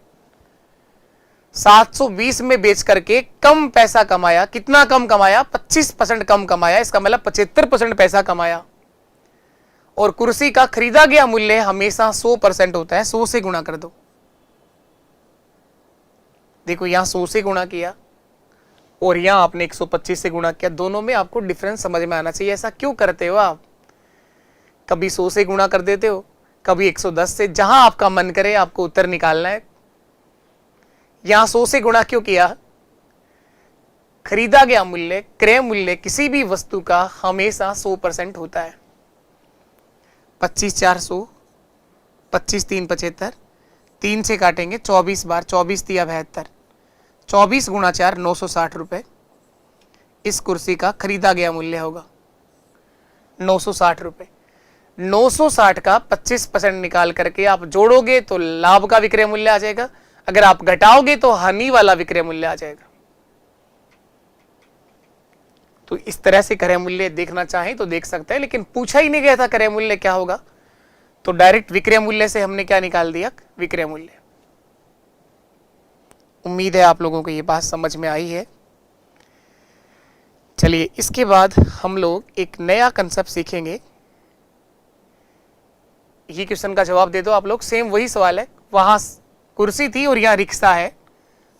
S2: 720 में बेच करके कम पैसा कमाया। कितना कम कमाया? 25% कम कमाया। इसका मतलब 75% पैसा कमाया। और कुर्सी का खरीदा गया मूल्य हमेशा 100% होता है। 100 से गुणा कर दो। देखो यहां 100 से गुणा किया और यहां आपने 125 से गुणा किया। दोनों में आपको डिफरेंस समझ में आना चाहिए। ऐसा क्यों करते हो आप? कभी 100 से गुणा कर देते हो, कभी 110 से। जहां आपका मन करे आपको उत्तर निकालना है। यहां 100 से गुणा क्यों किया? खरीदा गया मूल्य, क्रय मूल्य किसी भी वस्तु का हमेशा 100% होता है। 25 4 100, 25 3 75, 3 से काटेंगे 24 बार, 24 तिया 72, 24 गुणा 4 960 रुपए इस कुर्सी का खरीदा गया मूल्य होगा। 960 रुपए। 960 का 25% निकाल करके आप जोड़ोगे तो लाभ का विक्रय मूल्य आ जाएगा। अगर आप घटाओगे तो हानि वाला विक्रय मूल्य आ जाएगा। तो इस तरह से क्रय मूल्य देखना चाहें तो देख सकते हैं, लेकिन पूछा ही नहीं गया था क्रय मूल्य क्या होगा, तो डायरेक्ट विक्रय मूल्य से हमने क्या निकाल दिया? विक्रय मूल्य। उम्मीद है आप लोगों को ये बात समझ में आई है। चलिए इसके बाद हम लोग एक नया कंसेप्ट सीखेंगे। ये क्वेश्चन का जवाब दे दो आप लोग। सेम वही सवाल है, वहां कुर्सी थी और यहाँ रिक्शा है।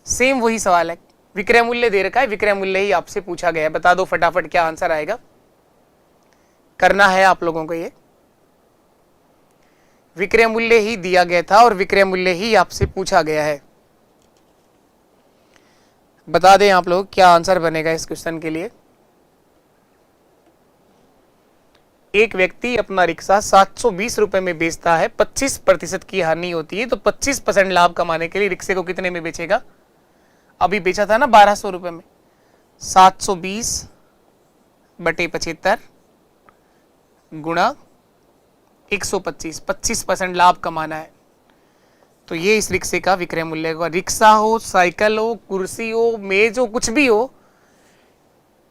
S2: सेम वही सवाल है, विक्रय मूल्य दे रखा है, विक्रय मूल्य ही आपसे पूछा गया है। बता दो फटाफट क्या आंसर आएगा। करना है आप लोगों को ये। विक्रय मूल्य ही दिया गया था और विक्रय मूल्य ही आपसे पूछा गया है। बता दें आप लोग क्या आंसर बनेगा इस क्वेश्चन के लिए। एक व्यक्ति अपना रिक्शा 720 रुपए में बेचता है, 25% की हानि होती है, तो 25% लाभ कमाने के लिए रिक्शे को कितने में बेचेगा? अभी बेचा था ना 1200 रुपए में। 720 बटे 75 गुणा 125, 25% लाभ कमाना है। तो ये इस रिक्शे का विक्रय मूल्य होगा। रिक्शा हो, साइकिल हो, कुर्सी हो, मेज हो, कुछ भी हो,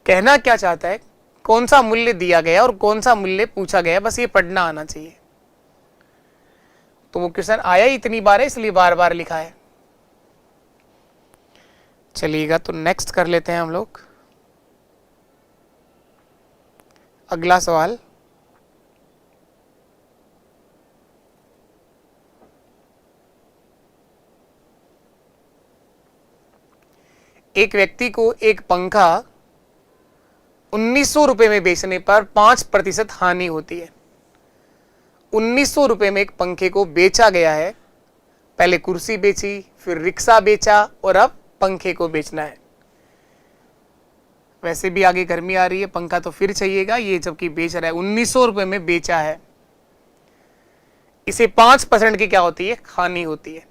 S2: कहना क्या चाहता है, कौन सा मूल्य दिया गया और कौन सा मूल्य पूछा गया, बस ये पढ़ना आना चाहिए। तो वो क्वेश्चन आया ही इतनी बार है, इसलिए बार बार लिखा है। चलिएगा तो नेक्स्ट कर लेते हैं हम लोग अगला सवाल। एक व्यक्ति को एक पंखा 1900 रुपए में बेचने पर 5% हानि होती है। 1900 रुपए में एक पंखे को बेचा गया है। पहले कुर्सी बेची, फिर रिक्शा बेचा और अब पंखे को बेचना है। वैसे भी आगे गर्मी आ रही है, पंखा तो फिर चाहिएगा। ये जबकि बेच रहा है 1900 रुपए में बेचा है, इसे 5% की क्या होती है? हानि होती है।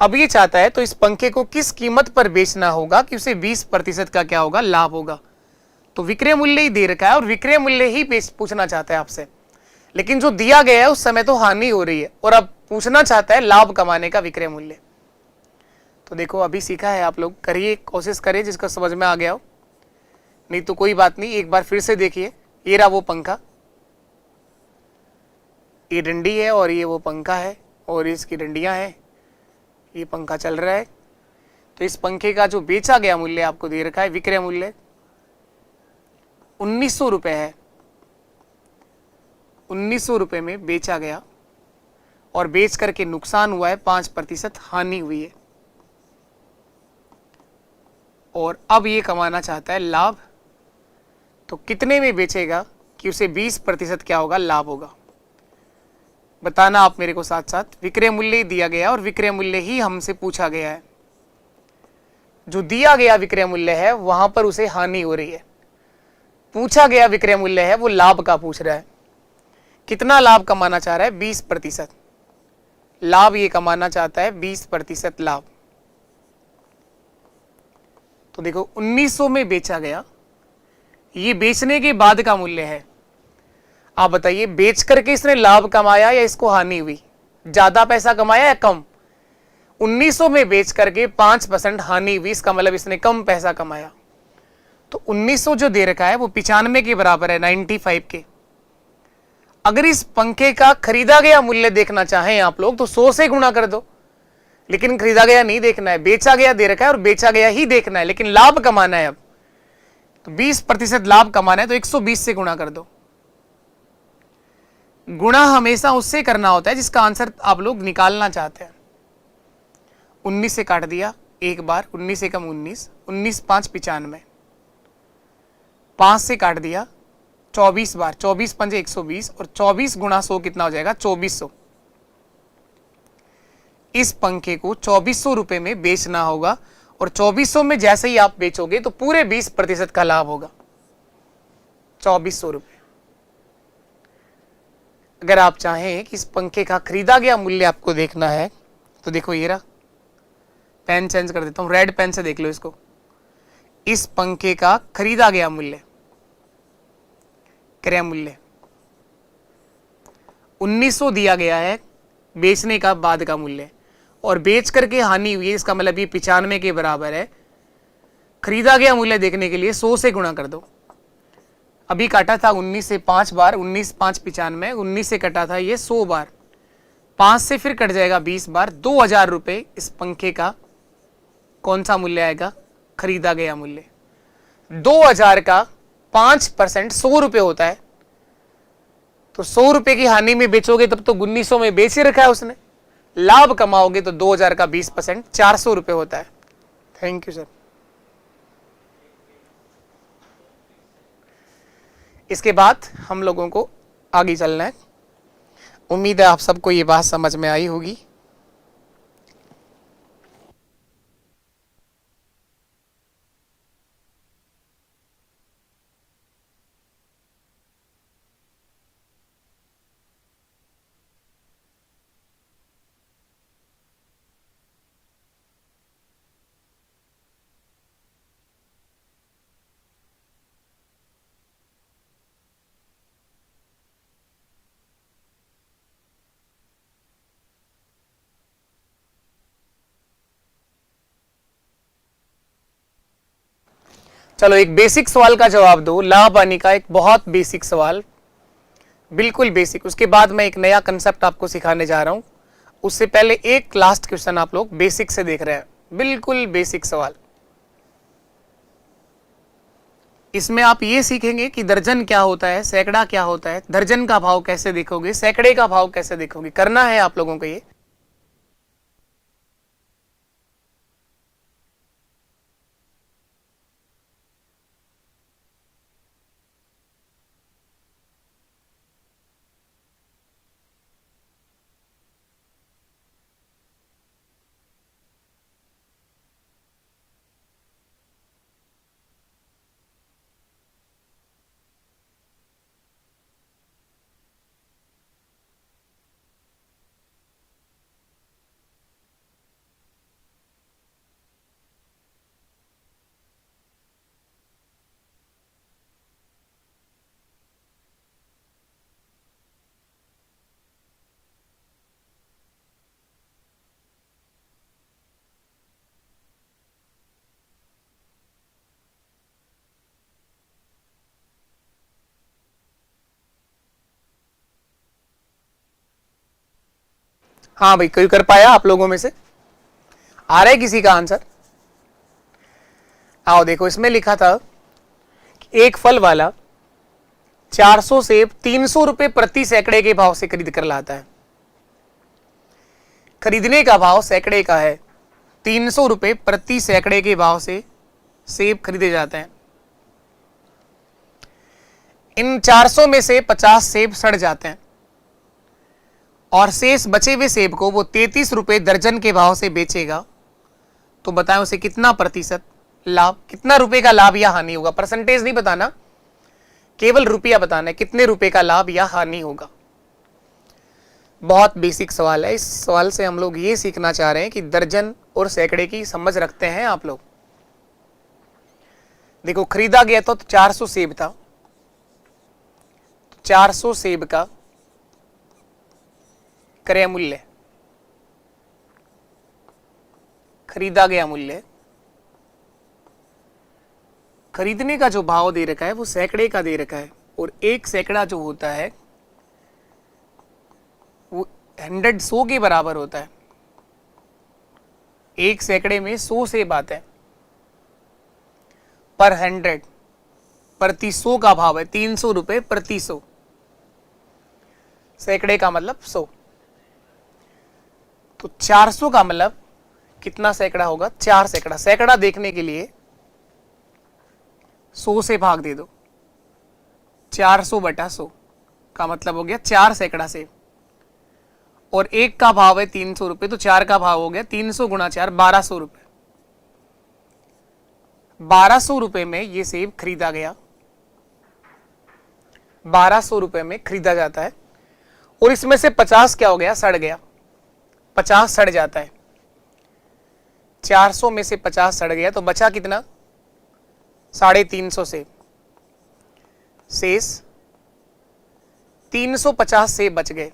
S2: अब ये चाहता है तो इस पंखे को किस कीमत पर बेचना होगा कि उसे 20% का क्या होगा? लाभ होगा। तो विक्रय मूल्य ही दे रखा है और विक्रय मूल्य ही पूछना चाहता है आपसे, लेकिन जो दिया गया है उस समय तो हानि हो रही है और अब पूछना चाहता है लाभ कमाने का विक्रय मूल्य। तो देखो अभी सीखा है, आप लोग करिए, कोशिश करिए जिसका समझ में आ गया हो, नहीं तो कोई बात नहीं, एक बार फिर से देखिए। ये रहा वो पंखा, ये डंडी है और ये वो पंखा है और इसकी डंडियां हैं। ये पंखा चल रहा है। तो इस पंखे का जो बेचा गया मूल्य आपको दे रखा है, विक्रय मूल्य 1900 रुपए है। 1900 रुपए में बेचा गया और बेच करके नुकसान हुआ है, 5% हानि हुई है। और अब ये कमाना चाहता है लाभ। तो कितने में बेचेगा कि उसे 20% क्या होगा, लाभ होगा। बताना आप मेरे को साथ साथ। विक्रय मूल्य दिया गया और विक्रय मूल्य ही हमसे पूछा गया है। जो दिया गया विक्रय मूल्य है वहां पर उसे हानि हो रही है, पूछा गया विक्रय मूल्य है वो लाभ का पूछ रहा है। कितना लाभ कमाना चाह रहा है, 20% लाभ ये कमाना चाहता है, 20% लाभ। तो देखो 1900 में बेचा गया, ये बेचने के बाद का मूल्य है। आप बताइए बेच करके इसने लाभ कमाया या इसको हानि हुई, ज्यादा पैसा कमाया या कम। 1900 में बेच करके 5% हानि हुई, इसका मतलब इसने कम पैसा कमाया। तो 1900 जो दे रखा है वो 95 के बराबर है, 95 के। अगर इस पंखे का खरीदा गया मूल्य देखना चाहें आप लोग तो 100 से गुणा कर दो, लेकिन खरीदा गया नहीं देखना है, बेचा गया दे रखा है और बेचा गया ही देखना है, लेकिन लाभ कमाना है। अब तो 20% लाभ कमाना है तो 120 से गुणा कर दो। गुणा हमेशा उससे करना होता है जिसका आंसर आप लोग निकालना चाहते हैं। 19 से काट दिया एक बार, 19 से कम 19, 19 5 95, 5 से काट दिया 24 बार, 24 पंजे 120 और 24 गुणा 100 कितना हो जाएगा, 2400। इस पंखे को 2400 रुपए में बेचना होगा और 2400 में जैसे ही आप बेचोगे तो पूरे 20% का लाभ होगा, 2400 रुपए। अगर आप चाहें कि इस पंखे का खरीदा गया मूल्य आपको देखना है तो देखो ये रहा, पेन चेंज कर देता हूं, रेड पेन से देख लो इसको। इस पंखे का खरीदा गया मूल्य, क्रय मूल्य 1900 दिया गया है, बेचने का बाद का मूल्य, और बेच करके हानि हुई है, इसका मतलब ये 95 के बराबर है। खरीदा गया मूल्य देखने के लिए 100 से गुणा कर दो। अभी काटा था 19 से 5 बार, 19 5 95, 19 से कटा था ये 100 बार, 5 से फिर कट जाएगा 20 बार, 2000 रुपए इस पंखे का कौन सा मूल्य आएगा, खरीदा गया मूल्य। 2000 का 5% 100 रुपए होता है, तो 100 रुपए की हानि में बेचोगे तब तो 1900 में बेच ही रखा है उसने। लाभ कमाओगे तो 2000 का 20% 400 रुपए होता है। Thank you sir. इसके बाद हम लोगों को आगे चलना है। उम्मीद है आप सबको ये बात समझ में आई होगी। चलो एक बेसिक सवाल का जवाब दो, लाभ हानि का एक बहुत बेसिक सवाल, बिल्कुल बेसिक। उसके बाद मैं एक नया कंसेप्ट आपको सिखाने जा रहा हूं। उससे पहले एक लास्ट क्वेश्चन आप लोग बेसिक से देख रहे हैं, बिल्कुल बेसिक सवाल। इसमें आप ये सीखेंगे कि दर्जन क्या होता है, सैकड़ा क्या होता है, दर्जन का भाव कैसे देखोगे, सैकड़े का भाव कैसे देखोगे, करना है आप लोगों को ये। हाँ भाई, कोई कर पाया आप लोगों में से? आ रहा है किसी का आंसर? आओ देखो, इसमें लिखा था कि एक फल वाला 400 सेब 300 रुपए प्रति सैकड़े के भाव से खरीद कर लाता है। खरीदने का भाव सैकड़े का है, 300 रुपए प्रति सैकड़े के भाव से सेब खरीदे जाते हैं। इन 400 में से 50 सेब सड़ जाते हैं और शेष बचे हुए सेब को वो 33 रुपए दर्जन के भाव से बेचेगा। तो बताएं उसे कितना प्रतिशत लाभ, कितना रुपए का लाभ या हानि होगा। परसेंटेज नहीं बताना, केवल रुपया बताना है, कितने रुपए का लाभ या हानि होगा। बहुत बेसिक सवाल है। इस सवाल से हम लोग ये सीखना चाह रहे हैं कि दर्जन और सैकड़े की समझ रखते हैं आप लोग। देखो खरीदा गया तो 400 सेब था, 400 सेब का क्रय मूल्य, खरीदा गया मूल्य, खरीदने का जो भाव दे रखा है वो सैकड़े का दे रखा है, और एक सैकड़ा जो होता है वो 100 के बराबर होता है। एक सैकड़े में 100 सेब आते हैं, पर 100 प्रति 100 का भाव है 300 रुपए प्रति 100। सैकड़े का मतलब 100, तो 400 का मतलब कितना सैकड़ा होगा, 4 सैकड़ा। सैकड़ा देखने के लिए 100 से भाग दे दो, 400 बटा 100 का मतलब हो गया 4 सैकड़ा सेब, और एक का भाव है 300 रुपए, तो 4 का भाव हो गया 300 गुणा 4, 1200 रुपए। 1200 रुपए में ये सेब खरीदा गया, 1200 रुपए में खरीदा जाता है, और इसमें से 50 क्या हो गया, सड़ गया। 50 सड़ जाता है, 400 में से 50 सड़ गया, तो बचा कितना, 350 सेब। शेष 350 सेब बच गए।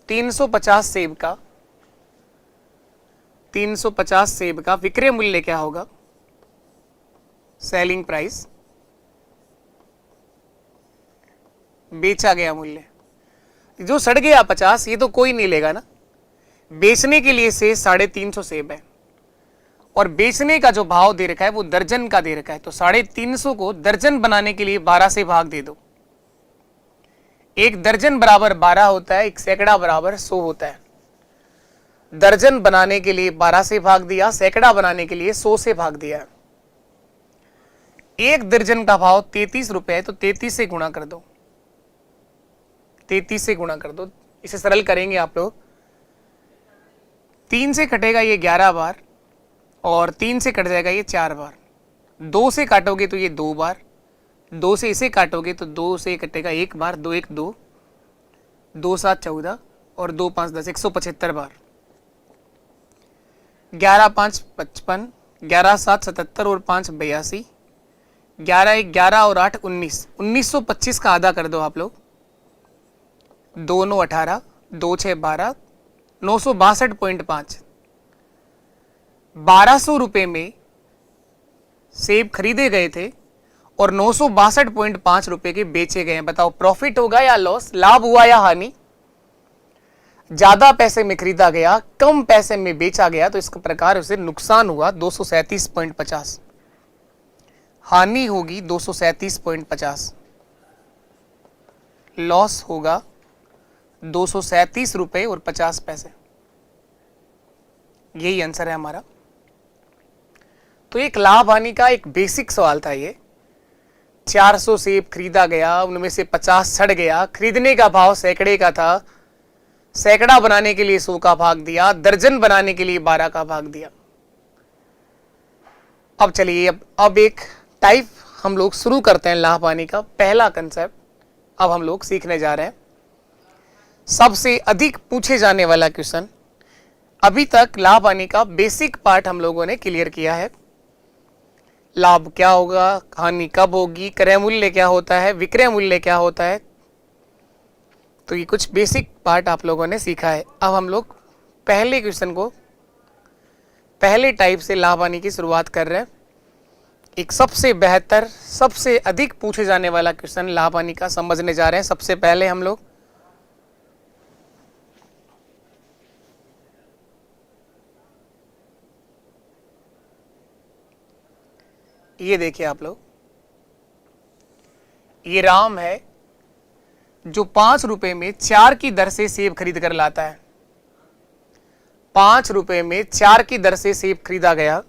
S2: 350 सेब का 350 सेब का विक्रय मूल्य क्या होगा, सेलिंग प्राइस, बेचा गया मूल्य। जो सड़ गया 50 ये तो कोई नहीं लेगा ना, बेचने के लिए से 350 सेब है, और बेचने का जो भाव दे रखा है वो दर्जन का दे रखा है, तो 350 को दर्जन बनाने के लिए 12 से भाग दे दो। एक दर्जन बराबर 12 होता है, एक सैकड़ा बराबर 100 होता है। दर्जन बनाने के लिए 12 से भाग दिया, सैकड़ा बनाने के लिए 100 से भाग दिया। एक दर्जन का भाव 33 रुपए है, तो 33 से गुणा कर दो, 33 से गुणा कर दो। इसे सरल करेंगे आप लोग, 3 से कटेगा ये 11 बार, और 3 से कट जाएगा ये 4 बार। 2 से काटोगे तो ये 2 बार, 2 से इसे काटोगे तो 2 से कटेगा 1 बार, 2 1 2, 2 7 14, और 2 5 10, 175 बार। 11 5 55, 11 7 77, और 5 82, 11 1 11, और 8 19, 1925 का आधा कर दो आप लोग। 2 9 18, 2 6 12, 962.5। 1200 रुपए में सेब खरीदे गए थे और 962.5 रुपए के बेचे गए हैं। बताओ प्रॉफिट होगा या लॉस, लाभ हुआ या हानि। ज्यादा पैसे में खरीदा गया, कम पैसे में बेचा गया, तो इसका प्रकार उसे नुकसान हुआ 237.50, हानि होगी 237.50, लॉस होगा 237 रुपए और 50 पैसे। यही आंसर है हमारा। तो एक लाभ हानि का एक बेसिक सवाल था ये। 400 सेब खरीदा गया, उनमें से 50 सड़ गया, खरीदने का भाव सैकड़े का था, सैकड़ा बनाने के लिए 100 का भाग दिया, दर्जन बनाने के लिए 12 का भाग दिया। अब चलिए अब एक टाइप हम लोग शुरू करते हैं लाभ हानि का। पहला कंसेप्ट अब हम लोग सीखने जा रहे हैं, सबसे अधिक पूछे जाने वाला क्वेश्चन। अभी तक लाभ हानि का बेसिक पार्ट हम लोगों ने क्लियर किया है। लाभ क्या होगा, हानि कब होगी, क्रय मूल्य क्या होता है, विक्रय मूल्य क्या होता है, तो ये कुछ बेसिक पार्ट आप लोगों ने सीखा है। अब हम लोग पहले क्वेश्चन को, पहले टाइप से लाभ हानि की शुरुआत कर रहे हैं। एक सबसे बेहतर, सबसे अधिक पूछे जाने वाला क्वेश्चन लाभ हानि का समझने जा रहे हैं। सबसे पहले हम लोग ये देखिए आप लोग, ये राम है जो 5 रुपए में 4 की दर से सेब खरीद कर लाता है। 5 रुपए में 4 की दर से सेब खरीदा गया,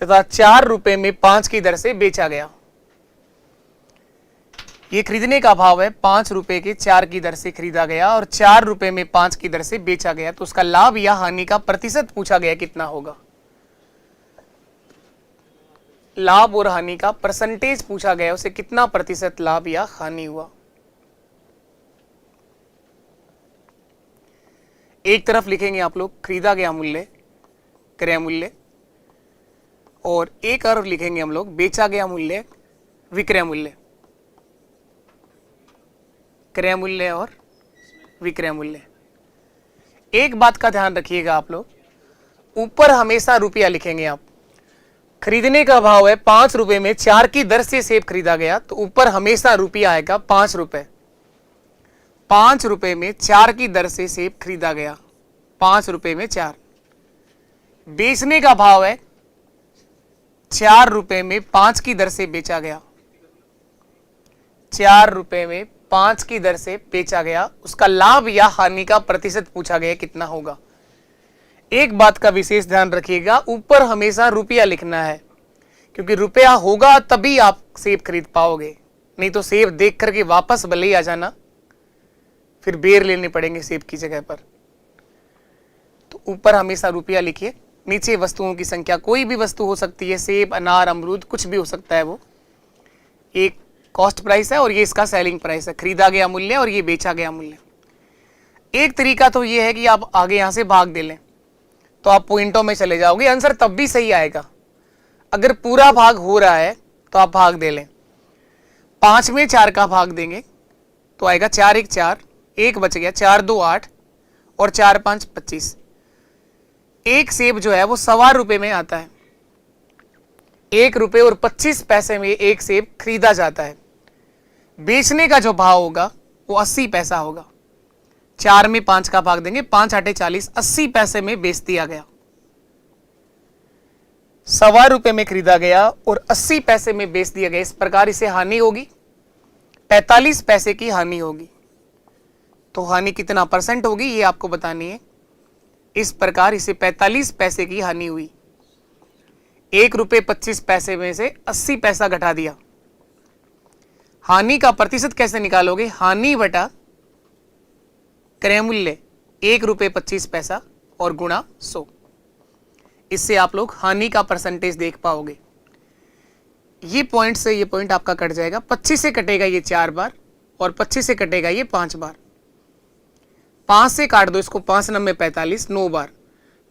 S2: तथा 4 रुपए में 5 की दर से बेचा गया। ये खरीदने का भाव है 5 रुपए के 4 की दर से खरीदा गया और 4 रुपए में 5 की दर से बेचा गया, तो उसका लाभ या हानि का प्रतिशत पूछा गया कितना होगा। लाभ और हानि का परसेंटेज पूछा गया, उसे कितना प्रतिशत लाभ या हानि हुआ। एक तरफ लिखेंगे आप लोग खरीदा गया मूल्य, क्रय मूल्य, और एक तरफ लिखेंगे हम लोग बेचा गया मूल्य, विक्रय मूल्य। क्रय मूल्य और विक्रय मूल्य। एक बात का ध्यान रखिएगा आप लोग, ऊपर हमेशा रुपया लिखेंगे आप। खरीदने का भाव है 5 रुपए में 4 की दर से सेब खरीदा गया, तो ऊपर हमेशा रुपया आएगा 5 रुपए। 5 रुपए में 4 की दर से सेब खरीदा गया, 5 रुपए में 4। बेचने का भाव है 4 रुपए में 5 की दर से बेचा गया, 4 रुपए में 5 की दर से बेचा गया, उसका लाभ या हानि का प्रतिशत पूछा गया कितना होगा। एक बात का विशेष ध्यान रखिएगा, ऊपर हमेशा रुपया लिखना है, क्योंकि रुपया होगा तभी आप सेब खरीद पाओगे, नहीं तो सेब देख करके वापस भले ही आ जाना, फिर बेर लेने पड़ेंगे सेब की जगह पर। तो ऊपर हमेशा रुपया लिखिए, नीचे वस्तुओं की संख्या, कोई भी वस्तु हो सकती है, सेब, अनार, अमरूद, कुछ भी हो सकता है। वो एक कॉस्ट प्राइस है और ये इसका सेलिंग प्राइस है, खरीदा गया मूल्य और ये बेचा गया मूल्य। एक तरीका तो ये है कि आप आगे यहां से भाग दे लें, तो आप पॉइंटों में चले जाओगे, आंसर तब भी सही आएगा। अगर पूरा भाग हो रहा है तो आप भाग दे लें। 5 में 4 का भाग देंगे तो आएगा 4 1 4, 1 बच गया, 4 2 8 और 4 5 25। एक सेब जो है वो 1.25 रुपए में आता है, 1 रुपए और 25 पैसे में एक सेब खरीदा जाता है। बेचने का जो भाव होगा वो 80 पैसा होगा। 4 में 5 का भाग देंगे, 5 8 40, 80 पैसे में बेच दिया गया। 1.25 रुपए में खरीदा गया और 80 पैसे में बेच दिया गया, इस प्रकार इसे हानि होगी, 45 पैसे की हानि होगी। तो हानि कितना परसेंट होगी ये आपको बतानी है। इस प्रकार इसे 45 पैसे की हानि हुई। 1 रुपए 25 पैसे में से 80 पैसा घटा दिया। हानि का प्रतिशत कैसे निकालोगे? हानि बटा क्रय मूल्य 1 रुपए 25 पैसा और गुणा 100। इससे आप लोग हानि का परसेंटेज देख पाओगे। ये पॉइंट से ये पॉइंट आपका कट जाएगा, 25 से कटेगा ये 4 बार और 25 से कटेगा ये 5 बार। 5 से काट दो इसको, 5 9 45, 9 बार,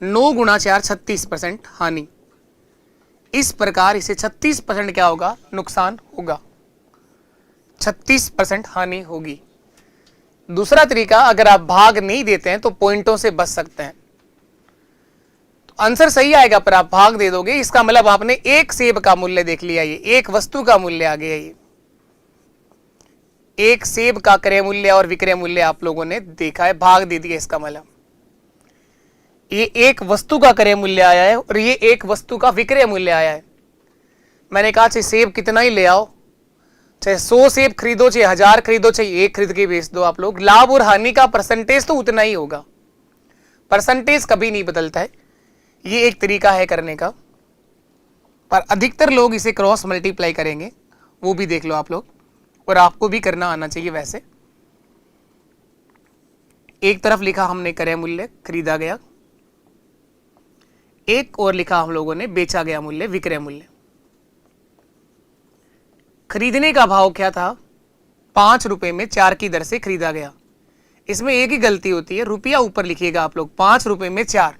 S2: 9 गुणा 4 36% हानि। इस प्रकार इसे 36% क्या होगा? नुकसान होगा, 36% हानि होगी। दूसरा तरीका, अगर आप भाग नहीं देते हैं तो पॉइंटों से बच सकते हैं। तो आंसर सही आएगा पर आप भाग दे दोगे, इसका मतलब आपने एक सेब का मूल्य देख लिया, ये एक वस्तु का मूल्य आ गया। ये एक सेब का क्रय मूल्य और विक्रय मूल्य आप लोगों ने देखा है, भाग दे दिया। इसका मतलब ये एक वस्तु का क्रय मूल्य आया है और ये एक वस्तु का विक्रय मूल्य आया है। मैंने कहा चाहे सेब कितना ही ले आओ, चाहे 100 सेब खरीदो, चाहे 1000 खरीदो, चाहे एक खरीद के बेच दो, आप लोग लाभ और हानि का परसेंटेज तो उतना ही होगा, परसेंटेज कभी नहीं बदलता है। ये एक तरीका है करने का, पर अधिकतर लोग इसे क्रॉस मल्टीप्लाई करेंगे, वो भी देख लो आप लोग, और आपको भी करना आना चाहिए। वैसे एक तरफ लिखा हमने क्रय मूल्य खरीदा गया, एक और लिखा हम लोगों ने बेचा गया मूल्य विक्रय मूल्य। खरीदने का भाव क्या था? 5 रुपए में 4 की दर से खरीदा गया। इसमें एक ही गलती होती है, रुपया ऊपर लिखिएगा आप लोग। 5 रुपए में 4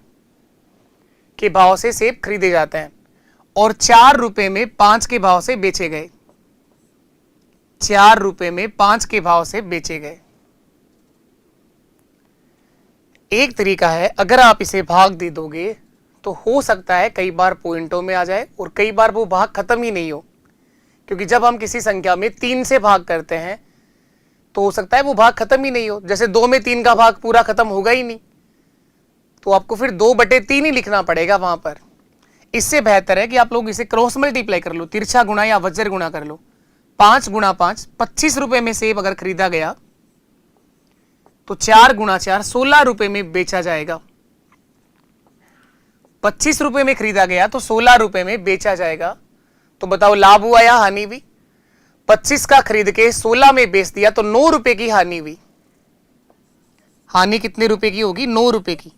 S2: के भाव से सेब खरीदे जाते हैं और 4 रुपए में 5 के भाव से बेचे गए, 4 रुपए में 5 के भाव से बेचे गए। एक तरीका है, अगर आप इसे भाग दे दोगे तो हो सकता है कई बार पॉइंटों में आ जाए और कई बार वो भाग खत्म ही नहीं हो, क्योंकि जब हम किसी संख्या में 3 से भाग करते हैं तो हो सकता है वो भाग खत्म ही नहीं हो। जैसे 2 में 3 का भाग पूरा खत्म होगा ही नहीं, तो आपको फिर 2/3 ही लिखना पड़ेगा वहां पर। इससे बेहतर है कि आप लोग इसे क्रॉस मल्टीप्लाई कर लो, तिरछा गुणा या वज्र गुणा कर लो। 5 गुणा 5, 25 रुपए में सेब अगर खरीदा गया तो 4 गुणा 4, 16 रुपए में बेचा जाएगा। 25 रुपए में खरीदा गया तो 16 रुपए में बेचा जाएगा। तो बताओ लाभ हुआ या हानि हुई? 25 का खरीद के 16 में बेच दिया तो 9 रुपए की हानि हुई। हानि कितने रुपए की होगी? 9 रुपए की।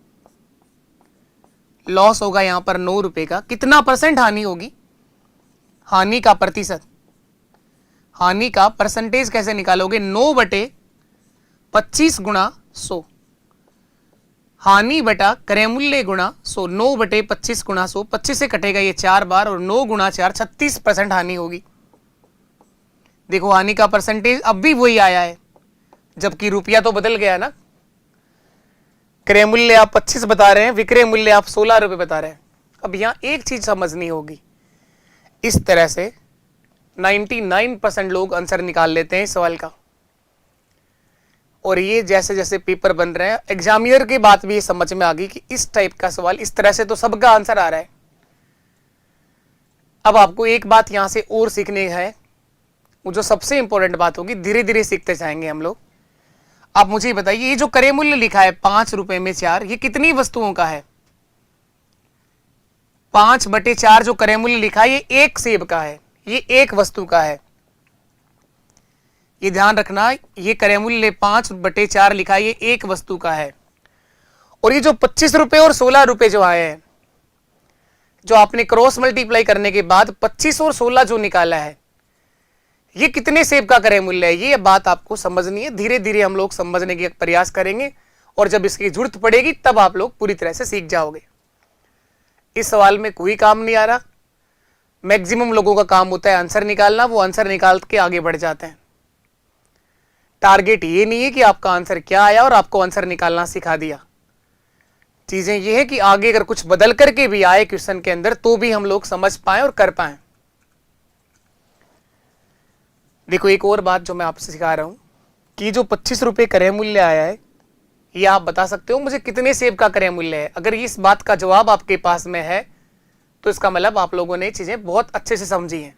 S2: लॉस होगा यहां पर 9 रुपए का। कितना परसेंट हानि होगी? हानि का प्रतिशत। हानि का परसेंटेज कैसे निकालोगे? 9/25 गुणा 100। हानि बटा क्रय मूल्य गुणा 100। 9/25 गुणा 100। 25 से कटेगा ये 4 बार और 9 गुणा 4 36% हानि होगी। देखो हानि का परसेंटेज अब भी वही आया है, जबकि रुपया तो बदल गया ना। क्रय मूल्य आप 25 बता रहे हैं, विक्रय मूल्य आप 16 रुपए बता रहे हैं। अब यहां एक चीज समझनी होगी, इस तरह से 99% लोग आंसर निकाल लेते हैं इस सवाल का। और ये जैसे जैसे पेपर बन रहे हैं, एग्जामिनर की बात भी समझ में आ गई कि इस टाइप का सवाल इस तरह से तो सबका आंसर आ रहा है। अब आपको एक बात यहां से और सीखनी है, वो जो सबसे इंपॉर्टेंट बात होगी, धीरे धीरे सीखते जाएंगे हम लोग। आप मुझे बताइए, ये जो क्रय मूल्य लिखा है 5 रुपए में 4, ये कितनी वस्तुओं का है? 5/4 जो क्रय मूल्य लिखा है, ये एक सेब का है, ये एक वस्तु का है। ये ध्यान रखना, ये क्रय मूल्य 5/4 लिखा है, ये एक वस्तु का है। और ये जो 25 रुपए और 16 रुपए जो आए हैं, जो आपने क्रॉस मल्टीप्लाई करने के बाद 25 और 16 जो निकाला है, ये कितने सेब का क्रय मूल्य है? ये बात आपको समझनी है। धीरे धीरे हम लोग समझने की प्रयास करेंगे और जब इसकी जरूरत पड़ेगी तब आप लोग पूरी तरह से सीख जाओगे। इस सवाल में कोई काम नहीं आ रहा। मैक्सिमम लोगों का काम होता है आंसर निकालना, वो आंसर निकाल के आगे बढ़ जाते हैं। टारगेट ये नहीं है कि आपका आंसर क्या आया और आपको आंसर निकालना सिखा दिया। चीजें ये है कि आगे अगर कुछ बदल करके भी आए क्वेश्चन के अंदर तो भी हम लोग समझ पाए और कर पाए। देखो एक और बात जो मैं आपसे सिखा रहा हूं कि जो 25 रुपए क्रय मूल्य आया है, ये आप बता सकते हो मुझे कितने सेब का क्रय मूल्य है। अगर इस बात का जवाब आपके पास में है तो इसका मतलब आप लोगों ने चीजें बहुत अच्छे से समझी हैं।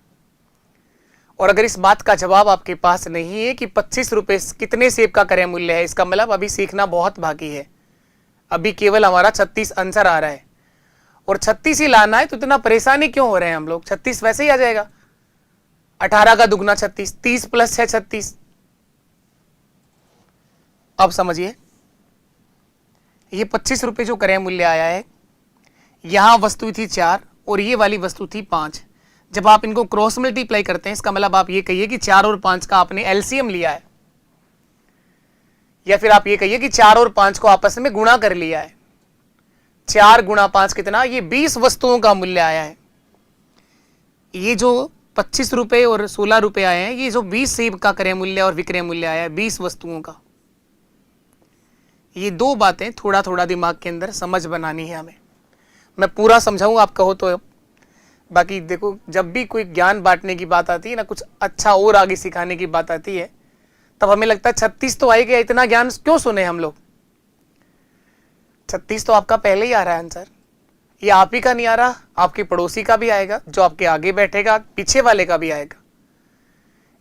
S2: और अगर इस बात का जवाब आपके पास नहीं है कि 25 रुपए कितने सेब का क्रय मूल्य है, इसका मतलब अभी सीखना बहुत बाकी है। अभी केवल हमारा 36 आंसर आ रहा है और 36 ही लाना है, तो इतना परेशानी क्यों हो रहे हैं हम लोग? 36 वैसे ही आ जाएगा। 18 का दुगना 36, 30 + 6 36। अब समझिए, ये 25 रुपए जो क्रय मूल्य आया है, यहां वस्तु थी 4 और ये वाली वस्तु थी 5। जब आप इनको क्रॉस मल्टीप्लाई करते हैं, इसका मतलब आप ये कहिए कि 4 और 5 का आपने एलसीएम लिया है, या फिर आप ये कहिए कि 4 और 5 को आपस में गुणा कर लिया है। 4 गुणा 5 कितना? ये 20 वस्तुओं का मूल्य आया है। ये जो 25 रुपए और 16 रुपए आए हैं, ये जो 20 सेब का क्रय मूल्य और विक्रय मूल्य आया है 20 वस्तुओं का। ये दो बातें थोड़ा थोड़ा दिमाग के अंदर समझ बनानी है हमें। मैं पूरा समझाऊं आप कहो तो। बाकी देखो, जब भी कोई ज्ञान बांटने की बात आती है ना, कुछ अच्छा और आगे सिखाने की बात आती है, तब हमें लगता है 36 तो आएगा, इतना ज्ञान क्यों सुने हम लोग? 36 तो आपका पहले ही आ रहा है आंसर। ये आप ही का नहीं आ रहा, आपके पड़ोसी का भी आएगा, जो आपके आगे बैठेगा पीछे वाले का भी आएगा।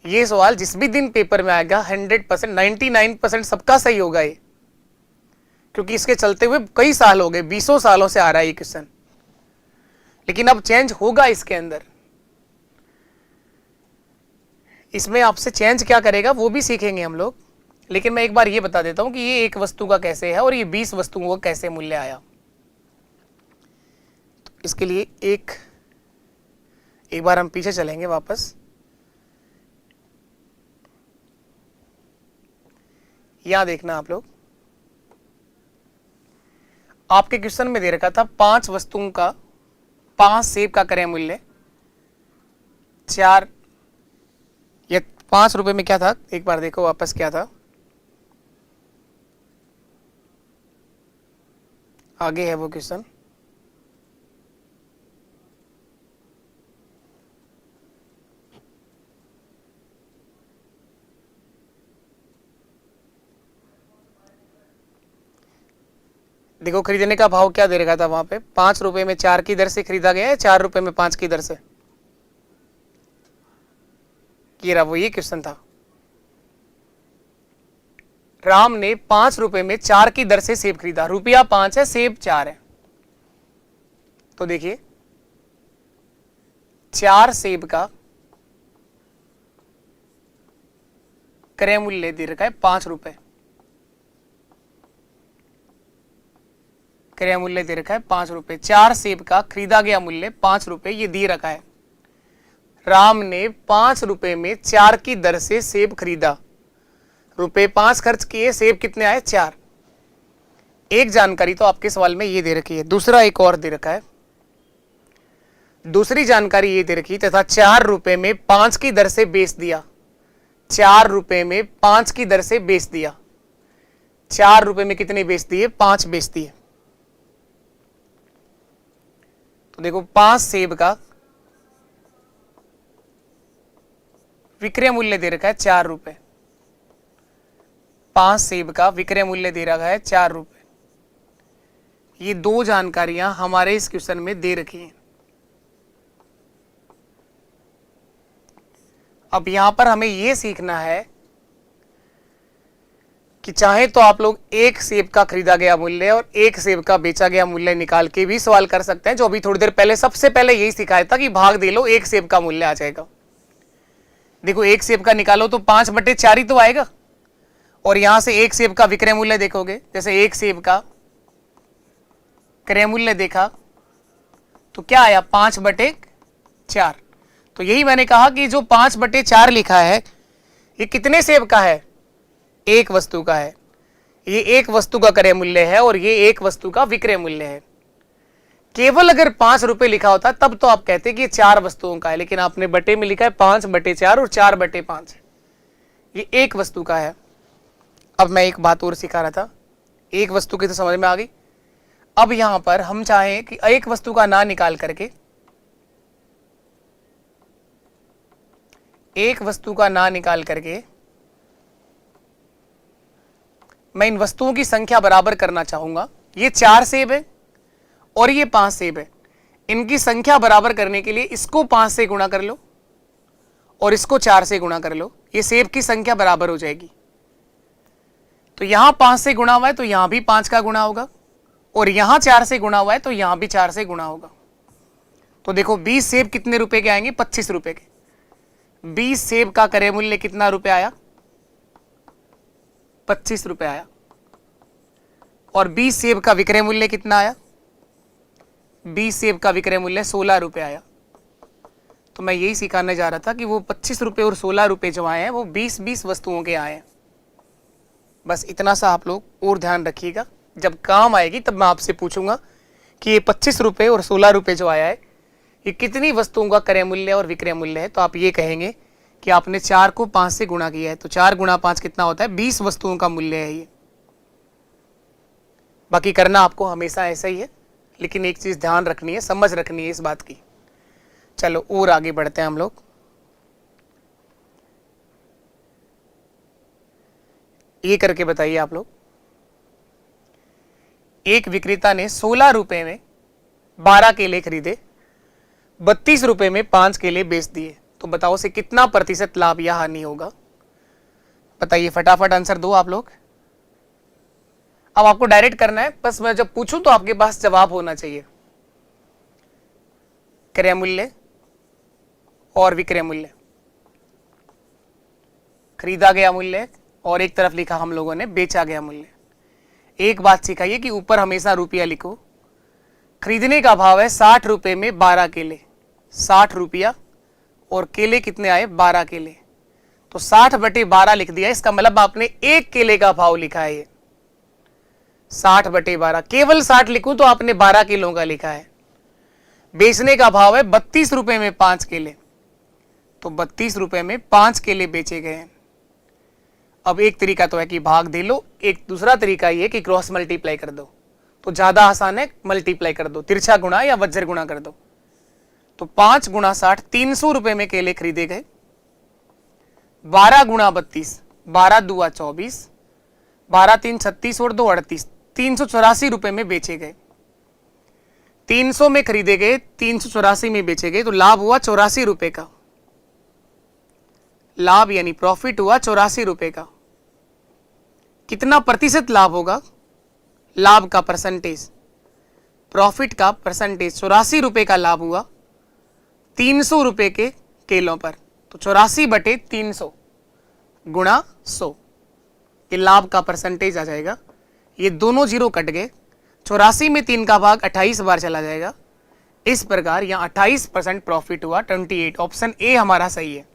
S2: ये सवाल जिस भी दिन पेपर में आएगा 100% 99% सबका सही होगा ये, क्योंकि इसके चलते हुए कई साल हो गए, 20 सालों से आ रहा है ये क्वेश्चन। लेकिन अब चेंज होगा इसके अंदर। इसमें आपसे चेंज क्या करेगा वो भी सीखेंगे हम लोग। लेकिन मैं एक बार ये बता देता हूं कि ये एक वस्तु का कैसे है और ये 20 वस्तुओं का कैसे मूल्य आया। तो इसके लिए एक बार हम पीछे चलेंगे वापस। यहां देखना आप लोग, आपके क्वेश्चन में दे रखा था 5 वस्तुओं का 5 सेब का क्रय मूल्य 4 या 5 रुपए में क्या था, एक बार देखो वापस क्या था। आगे है वो क्वेश्चन। देखो खरीदने का भाव क्या दे रखा था वहां पे, 5 रुपए में 4 की दर से खरीदा गया है, 4 रुपए में 5 की दर से। ये रहा वो, ये क्वेश्चन था। राम ने 5 रुपए में 4 की दर से सेब खरीदा। रुपया 5 है, सेब 4 है। तो देखिए 4 सेब का क्रय मूल्य दे रखा है 5 रुपए। क्रय मूल्य दे रखा है 5 रुपए। 4 सेब का खरीदा गया मूल्य 5 रुपए ये दे रखा है। राम ने 5 रुपए में 4 की दर से सेब खरीदा। रुपए 5 खर्च किए, सेब कितने आए? 4। एक जानकारी तो आपके सवाल में ये दे रखी है। दूसरा एक और दे रखा है। दूसरी जानकारी ये दे रखी तथा 4 रुपए में 5 की दर से बेच दिया। 4 रुपए में 5 की दर से बेच दिया। 4 रुपए में कितने बेच दिए? 5 बेच दिए। तो देखो 5 सेब का विक्रय मूल्य दे रखा है 4 रुपए। 5 सेब का विक्रय मूल्य दे रखा है 4 रुपए। ये दो जानकारियां हमारे इस क्वेश्चन में दे रखी हैं। अब यहां पर हमें यह सीखना है कि चाहे तो आप लोग एक सेब का खरीदा गया मूल्य और एक सेब का बेचा गया मूल्य निकाल के भी सवाल कर सकते हैं, जो अभी थोड़ी देर पहले सबसे पहले यही सिखाया था कि भाग दे लो, एक सेब का मूल्य आ जाएगा। देखो एक सेब का निकालो तो 5/4 ही तो आएगा, और यहां से एक सेब का विक्रय मूल्य देखोगे, जैसे एक सेब का क्रय मूल्य देखा तो क्या आया? 5/4। तो यही मैंने कहा कि जो 5/4 लिखा है ये कितने सेब का है? एक वस्तु का है। ये एक वस्तु का क्रय मूल्य है और ये एक वस्तु का विक्रय मूल्य है। केवल अगर 5 रुपए लिखा होता तब तो आप कहते कि ये 4 वस्तुओं का है, लेकिन आपने बटे में लिखा है 5/4 और 4/5। ये एक वस्तु का है। अब मैं एक बात और सिखा रहा था, एक वस्तु की तो समझ में आ गई। अब यहां पर हम चाहें कि एक वस्तु का ना निकाल करके, एक वस्तु का ना निकाल करके मैं इन वस्तुओं की संख्या बराबर करना चाहूंगा। ये 4 सेब है और ये 5 सेब है। इनकी संख्या बराबर करने के लिए इसको 5 से गुणा कर लो और इसको 4 से गुणा कर लो, ये सेब की संख्या बराबर हो जाएगी। तो यहां 5 से गुणा हुआ है तो यहां भी 5 का गुणा होगा, और यहां 4 से गुणा हुआ है तो यहां भी 4 से गुणा होगा। तो देखो 20 सेब कितने रुपए के आएंगे? 25 रुपए के। 20 सेब का क्रय मूल्य कितना रुपए आया? 25 रुपए आया। और 20 सेब का विक्रय मूल्य कितना आया? 20 सेब का विक्रय मूल्य 16 रुपए आया। तो मैं यही सिखाने जा रहा था कि वो 25 रुपए और 16 रुपए जो आए हैं वो 20-20 वस्तुओं के आए हैं। बस इतना सा आप लोग और ध्यान रखिएगा, जब काम आएगी तब मैं आपसे पूछूंगा कि ये 25 रुपए और 16 रुपए जो आया है ये कितनी वस्तुओं का क्रय मूल्य और विक्रय मूल्य है। तो आप ये कहेंगे कि आपने 4 को 5 से गुणा किया है, तो 4 गुणा 5 कितना होता है? 20 वस्तुओं का मूल्य है ये। बाकी करना आपको हमेशा ऐसा ही है, लेकिन एक चीज ध्यान रखनी है, समझ रखनी है इस बात की। चलो और आगे बढ़ते हैं हम लोग। ये करके बताइए आप लोग। एक विक्रेता ने 16 रुपए में 12 केले खरीदे, 32 रुपए में 5 केले बेच दिए। तो बताओ से कितना प्रतिशत लाभ या हानि होगा? बताइए, फटाफट आंसर दो आप लोग। अब आपको डायरेक्ट करना है, बस मैं जब पूछूं तो आपके पास जवाब होना चाहिए। क्रय मूल्य और विक्रय मूल्य, खरीदा गया मूल्य, और एक तरफ लिखा हम लोगों ने बेचा गया मूल्य। एक बात सिखाइए कि ऊपर हमेशा रुपया लिखो। खरीदने का भाव है 60 रुपए में 12 केले, 60 रुपया, और केले कितने आए? 12 केले। तो 60/12 लिख दिया, इसका मतलब आपने एक केले का भाव लिखा है। ये 60/12, केवल 60 लिखूं तो आपने 12 किलो का लिखा है। बेचने का भाव है 32 रुपए में 5 केले, तो 32 रुपए में 5 केले बेचे गए हैं। अब एक तरीका तो है कि भाग दे लो, एक दूसरा तरीका ये कि क्रॉस मल्टीप्लाई कर दो, तो ज्यादा आसान है, मल्टीप्लाई कर दो, तिरछा गुणा या वज्र गुणा कर दो। तो 5 गुणा 60, 300 रुपए में केले खरीदे गए। 12 गुणा 32, 12 दूआ 24, 12 3 36 और 2 38, 384 रुपए में बेचे गए। 300 में खरीदे गए, 384 में बेचे गए, तो लाभ हुआ 84 रुपए का। लाभ यानी प्रॉफिट हुआ 84 रुपए का। कितना प्रतिशत लाभ होगा? लाभ का परसेंटेज प्रॉफिट का परसेंटेज 84 रुपए का लाभ हुआ 300 रुपए के केलों पर, तो 84/300 गुणा 100, ये लाभ का परसेंटेज आ जाएगा। ये दोनों जीरो कट गए, 84 में 3 का भाग 28 बार चला जाएगा। इस प्रकार यहाँ 28% प्रॉफिट हुआ 28। ऑप्शन ए हमारा सही है।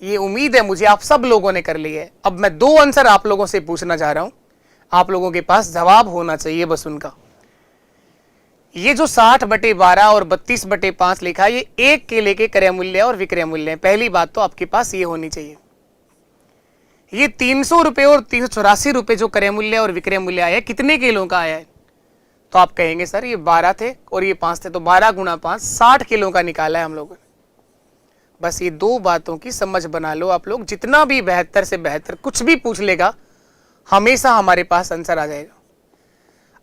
S2: ये उम्मीद है मुझे आप सब लोगों ने कर ली है। अब मैं 2 आंसर आप लोगों से पूछना चाह रहा हूं, आप लोगों के पास जवाब होना चाहिए बस उनका। ये जो 60/12 और 32/5 लिखा है, ये एक केले के क्रय मूल्य और विक्रय मूल्य है। पहली बात तो आपके पास ये होनी चाहिए। ये 300 रुपए और 384 रुपए जो क्रय मूल्य और विक्रय मूल्य आया है, कितने किलो का आया है? तो आप कहेंगे सर ये 12 थे और ये 5 थे, तो 12 × 5 60 किलो का निकाला है हम लोगों ने। बस ये 2 बातों की समझ बना लो आप लोग। जितना भी 72 से 72 कुछ भी पूछ लेगा, हमेशा हमारे पास आंसर आ जाएगा।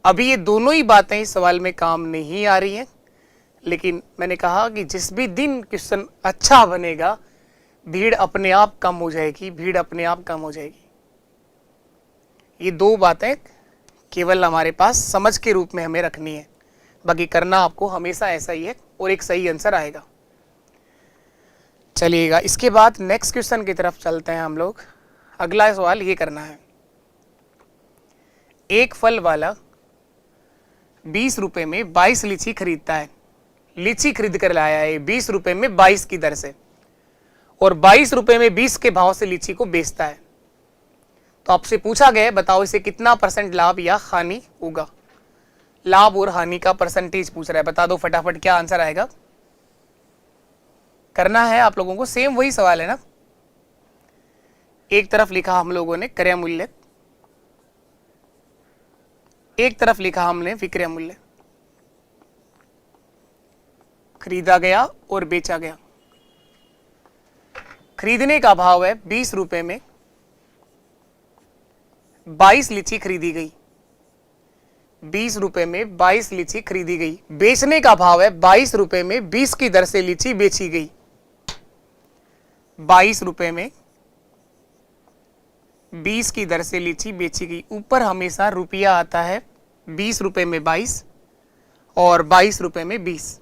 S2: अभी ये दोनों ही बातें इस सवाल में काम नहीं आ रही हैं, लेकिन मैंने कहा कि जिस भी दिन क्वेश्चन अच्छा बनेगा, भीड़ अपने आप कम हो जाएगी, भीड़ अपने आप कम हो जाएगी। ये 2 बातें केवल हमारे पास समझ के रूप में हमें रखनी है, बाकी करना आपको हमेशा ऐसा ही है और एक सही आंसर आएगा। चलिएगा, इसके बाद नेक्स्ट क्वेश्चन की तरफ चलते हैं हम लोग। अगला सवाल ये करना है, एक फल वाला 20 रुपए में 22 लीची खरीदता है। लीची खरीद कर लाया है 20 रुपए में 22 की दर से, और 22 रुपए में 20 के भाव से लीची को बेचता है। तो आपसे पूछा गया है, बताओ इसे कितना % लाभ या हानि होगा। लाभ और हानि का परसेंटेज पूछ रहा है, बता दो फटाफट क्या आंसर आएगा। करना है आप लोगों को, सेम वही सवाल है ना। एक तरफ लिखा हम लोगों ने क्रय मूल्य, एक तरफ लिखा हमने विक्रय मूल्य। खरीदा गया और बेचा गया। खरीदने का भाव है 20 रुपए में 22 लीची खरीदी गई। 20 रुपए में 22 लीची खरीदी गई। बेचने का भाव है 22 रुपए में 20 की दर से लीची बेची गई। 22 रुपए में 20 की दर से लीची बेची गई। ऊपर हमेशा रुपया आता है, 20 रुपए में 22 और 22 रुपए में 20।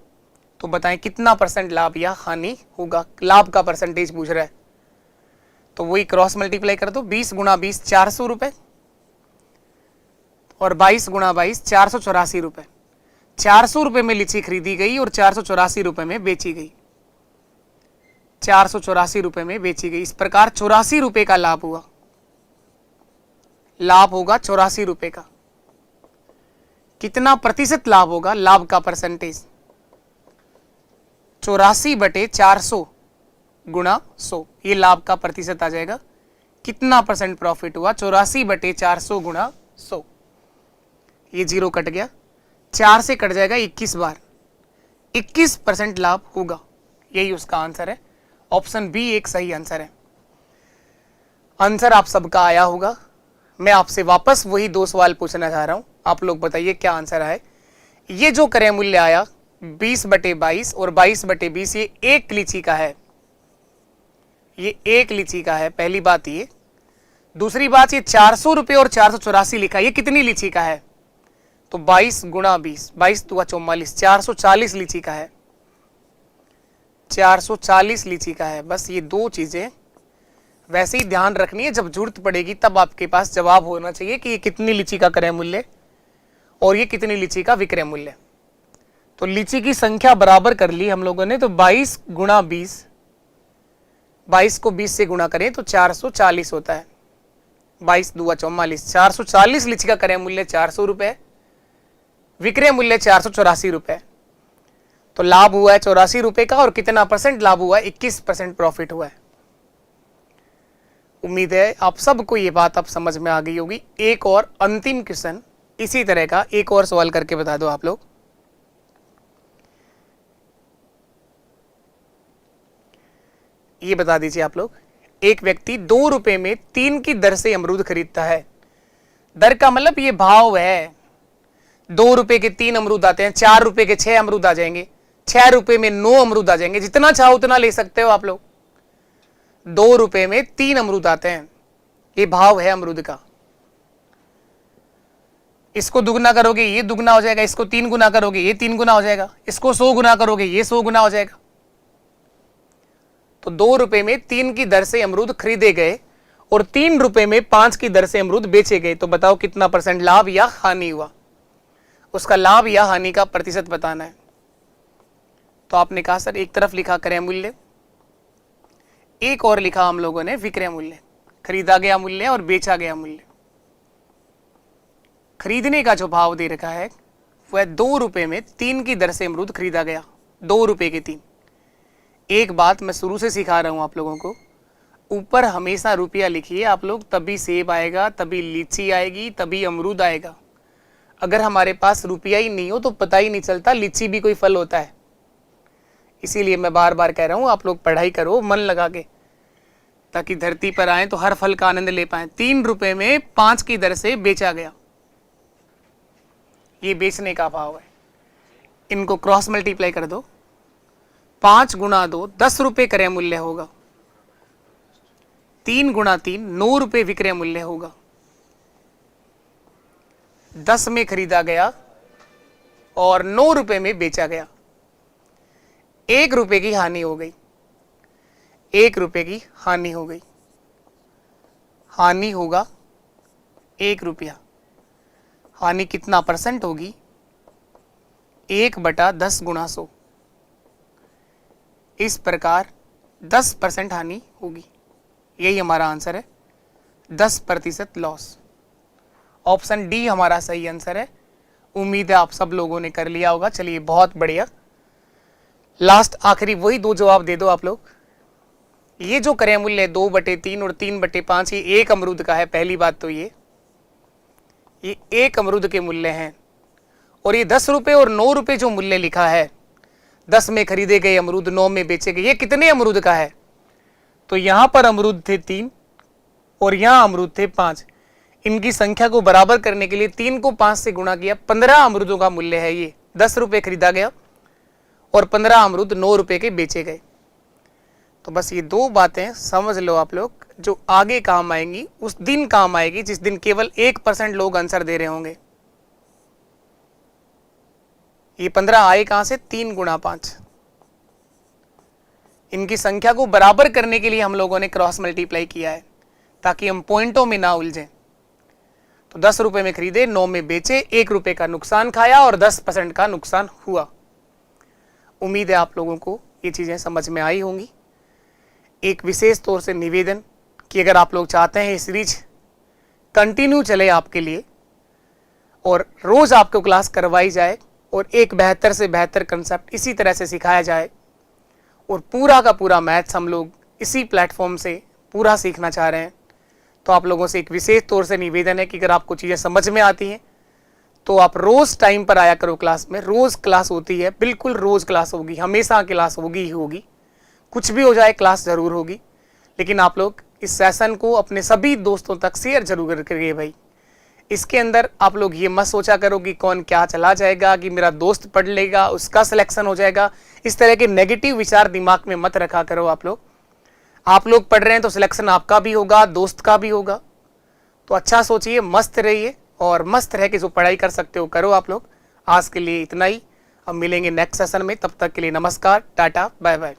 S2: तो बताएं कितना % लाभ या हानि होगा। लाभ का परसेंटेज पूछ रहा है, तो वही क्रॉस मल्टीप्लाई कर दो। 20 × 20 400 रुपए और 22 × 22 484 रुपए। 400 रुपए में लीची खरीदी गई और 484 रुपए में बेची गई। 484 रुपए में बेची गई। इस प्रकार 84 रुपए का लाभ हुआ। लाभ होगा 84 रुपए का। कितना प्रतिशत लाभ होगा? लाभ का परसेंटेज 84/400 गुणा 100, ये लाभ का प्रतिशत आ जाएगा। कितना % प्रॉफिट हुआ? 84/400 गुणा 100। ये जीरो कट गया, 4 से कट जाएगा 21 बार, 21% लाभ होगा। यही उसका आंसर है। ऑप्शन बी एक सही आंसर है। आंसर आप सबका आया होगा। मैं आपसे वापस वही 2 सवाल पूछना चाह रहा हूं, आप लोग बताइए क्या आंसर आए। ये जो क्रय मूल्य आया 20/22 और 22/20, ये एक लीची का है। ये एक लीची का है, पहली बात ये। दूसरी बात, ये 400 रुपए और 484 लिखा है, ये कितनी लीची का है? तो 22 × 20, 22 × 44, 440 लीची का है। 440 लीची का है। बस ये 2 चीजें वैसे ही ध्यान रखनी है, जब जरूरत पड़ेगी तब आपके पास जवाब होना चाहिए कि ये कितनी लीची का क्रय मूल्य और ये कितनी लीची का विक्रय मूल्य। तो लीची की संख्या बराबर कर ली हम लोगों ने, तो 22 × 20, 22 को 20 से गुणा करें तो 440 होता है। 22 × 2 = 44, 440 लीची का क्रय मूल्य 400 रुपए, विक्रय मूल्य 484 रुपए। तो लाभ हुआ है 84 रुपए का, और कितना % लाभ हुआ है? 21% प्रॉफिट हुआ है। उम्मीद है आप सबको ये बात अब समझ में आ गई होगी। एक और अंतिम क्वेश्चन इसी तरह का एक और सवाल करके बता दो आप लोग। ये बता दीजिए आप लोग, एक व्यक्ति 2 रुपए में 3 की दर से अमरूद खरीदता है। दर का मतलब ये भाव है। 2 रुपए के 3 अमरूद आते हैं, 4 रुपए के 6 अमरूद आ जाएंगे, 6 रुपए में 9 अमरूद आ जाएंगे। जितना चाहो उतना ले सकते हो आप लोग। 2 रुपए में 3 अमरूद आते हैं, ये भाव है अमरूद का। इसको दुगना करोगे ये दुगना हो जाएगा, इसको 3 गुना करोगे ये 3 गुना हो जाएगा, इसको 100 गुना करोगे ये 100 गुना हो जाएगा। तो 2 रुपए में 3 की दर से अमरूद खरीदे गए और 3 रुपए में 5 की दर से अमरूद बेचे गए। तो बताओ कितना परसेंट लाभ या हानि हुआ, उसका लाभ या हानि का प्रतिशत बताना है। तो आपने कहा सर एक तरफ लिखा क्रय मूल्य, एक और लिखा हम लोगों ने विक्रय मूल्य, खरीदा गया मूल्य और बेचा गया मूल्य। खरीदने का जो भाव दे रखा है वह 2 रुपए में 3 की दर से अमरूद खरीदा गया, 2 रुपए के 3। एक बात मैं शुरू से सिखा रहा हूं आप लोगों को, ऊपर हमेशा रुपया लिखिए आप लोग, तभी सेब आएगा, तभी लीची आएगी, तभी अमरूद आएगा। अगर हमारे पास रुपया ही नहीं हो तो पता ही नहीं चलता लीची भी कोई फल होता है। इसीलिए मैं बार बार कह रहा हूं आप लोग पढ़ाई करो मन लगा के, ताकि धरती पर आए तो हर फल का आनंद ले पाए। 3 रुपए में 5 की दर से बेचा गया, ये बेचने का भाव है। इनको क्रॉस मल्टीप्लाई कर दो, 5 गुणा 2 10 रुपए क्रय मूल्य होगा, 3 गुणा 3 9 रुपए विक्रय मूल्य होगा। 10 में खरीदा गया और 9 रुपए में बेचा गया। 1 रुपए की हानि हो गई, 1 रुपए की हानि हो गई। हानि होगा 1 रुपया। हानि कितना परसेंट होगी? 1/10 गुणा 100। इस प्रकार 10% हानि होगी। यही हमारा आंसर है, 10% लॉस। ऑप्शन डी हमारा सही आंसर है। उम्मीद है आप सब लोगों ने कर लिया होगा। चलिए बहुत बढ़िया, लास्ट आखिरी वही 2 जवाब दे दो आप लोग। ये जो क्रय मूल्य 2/3 और 3/5 ये एक अमरूद का है। पहली बात तो ये एक अमरूद के मूल्य हैं, और ये 10 रुपए और 9 रुपए जो मूल्य लिखा है, 10 में खरीदे गए अमरूद 9 में बेचे गए, ये कितने अमरूद का है? तो यहां पर अमरूद थे 3 और यहां अमरूद थे 5। इनकी संख्या को बराबर करने के लिए 3 को 5 से गुणा किया, 15 अमरूदों का मूल्य है ये। 10 रुपए खरीदा गया और 15 अमरूद 9 रुपए के बेचे गए। तो बस ये 2 बातें समझ लो आप लोग, जो आगे काम आएंगी, उस दिन काम आएगी जिस दिन केवल 1% लोग आंसर दे रहे होंगे। ये 15 आए कहां से? 3 गुणा 5। इनकी संख्या को बराबर करने के लिए हम लोगों ने क्रॉस मल्टीप्लाई किया है, ताकि हम पॉइंटों में ना उलझें। तो 10 रुपए में खरीदे, 9 में बेचे, 1 रुपए का नुकसान खाया और 10% का नुकसान हुआ। उम्मीद है आप लोगों को ये चीजें समझ में आई होंगी। एक विशेष तौर से निवेदन कि अगर आप लोग चाहते हैं ये सीरीज कंटिन्यू चले आपके लिए और रोज आपको क्लास करवाई जाए और एक बेहतर से बेहतर कंसेप्ट इसी तरह से सिखाया जाए, और पूरा का पूरा मैथ्स हम लोग इसी प्लेटफॉर्म से पूरा सीखना चाह रहे हैं, तो आप लोगों से एक विशेष तौर से निवेदन है कि अगर आपको चीज़ें समझ में आती हैं तो आप रोज़ टाइम पर आया करो क्लास में। रोज़ क्लास होती है, बिल्कुल रोज़ क्लास होगी, हमेशा क्लास होगी ही होगी। कुछ भी हो जाए क्लास ज़रूर होगी। लेकिन आप लोग इस सेशन को अपने सभी दोस्तों तक शेयर जरूर करिए भाई। इसके अंदर आप लोग ये मत सोचा करो कि कौन क्या चला जाएगा, कि मेरा दोस्त पढ़ लेगा उसका सिलेक्शन हो जाएगा। इस तरह के नेगेटिव विचार दिमाग में मत रखा करो आप लोग। आप लोग पढ़ रहे हैं तो सिलेक्शन आपका भी होगा, दोस्त का भी होगा। तो अच्छा सोचिए, मस्त रहिए, और मस्त रह के जो पढ़ाई कर सकते हो करो आप लोग। आज के लिए इतना ही, अब मिलेंगे नेक्स्ट सेशन में। तब तक के लिए नमस्कार, टाटा, बाय बाय।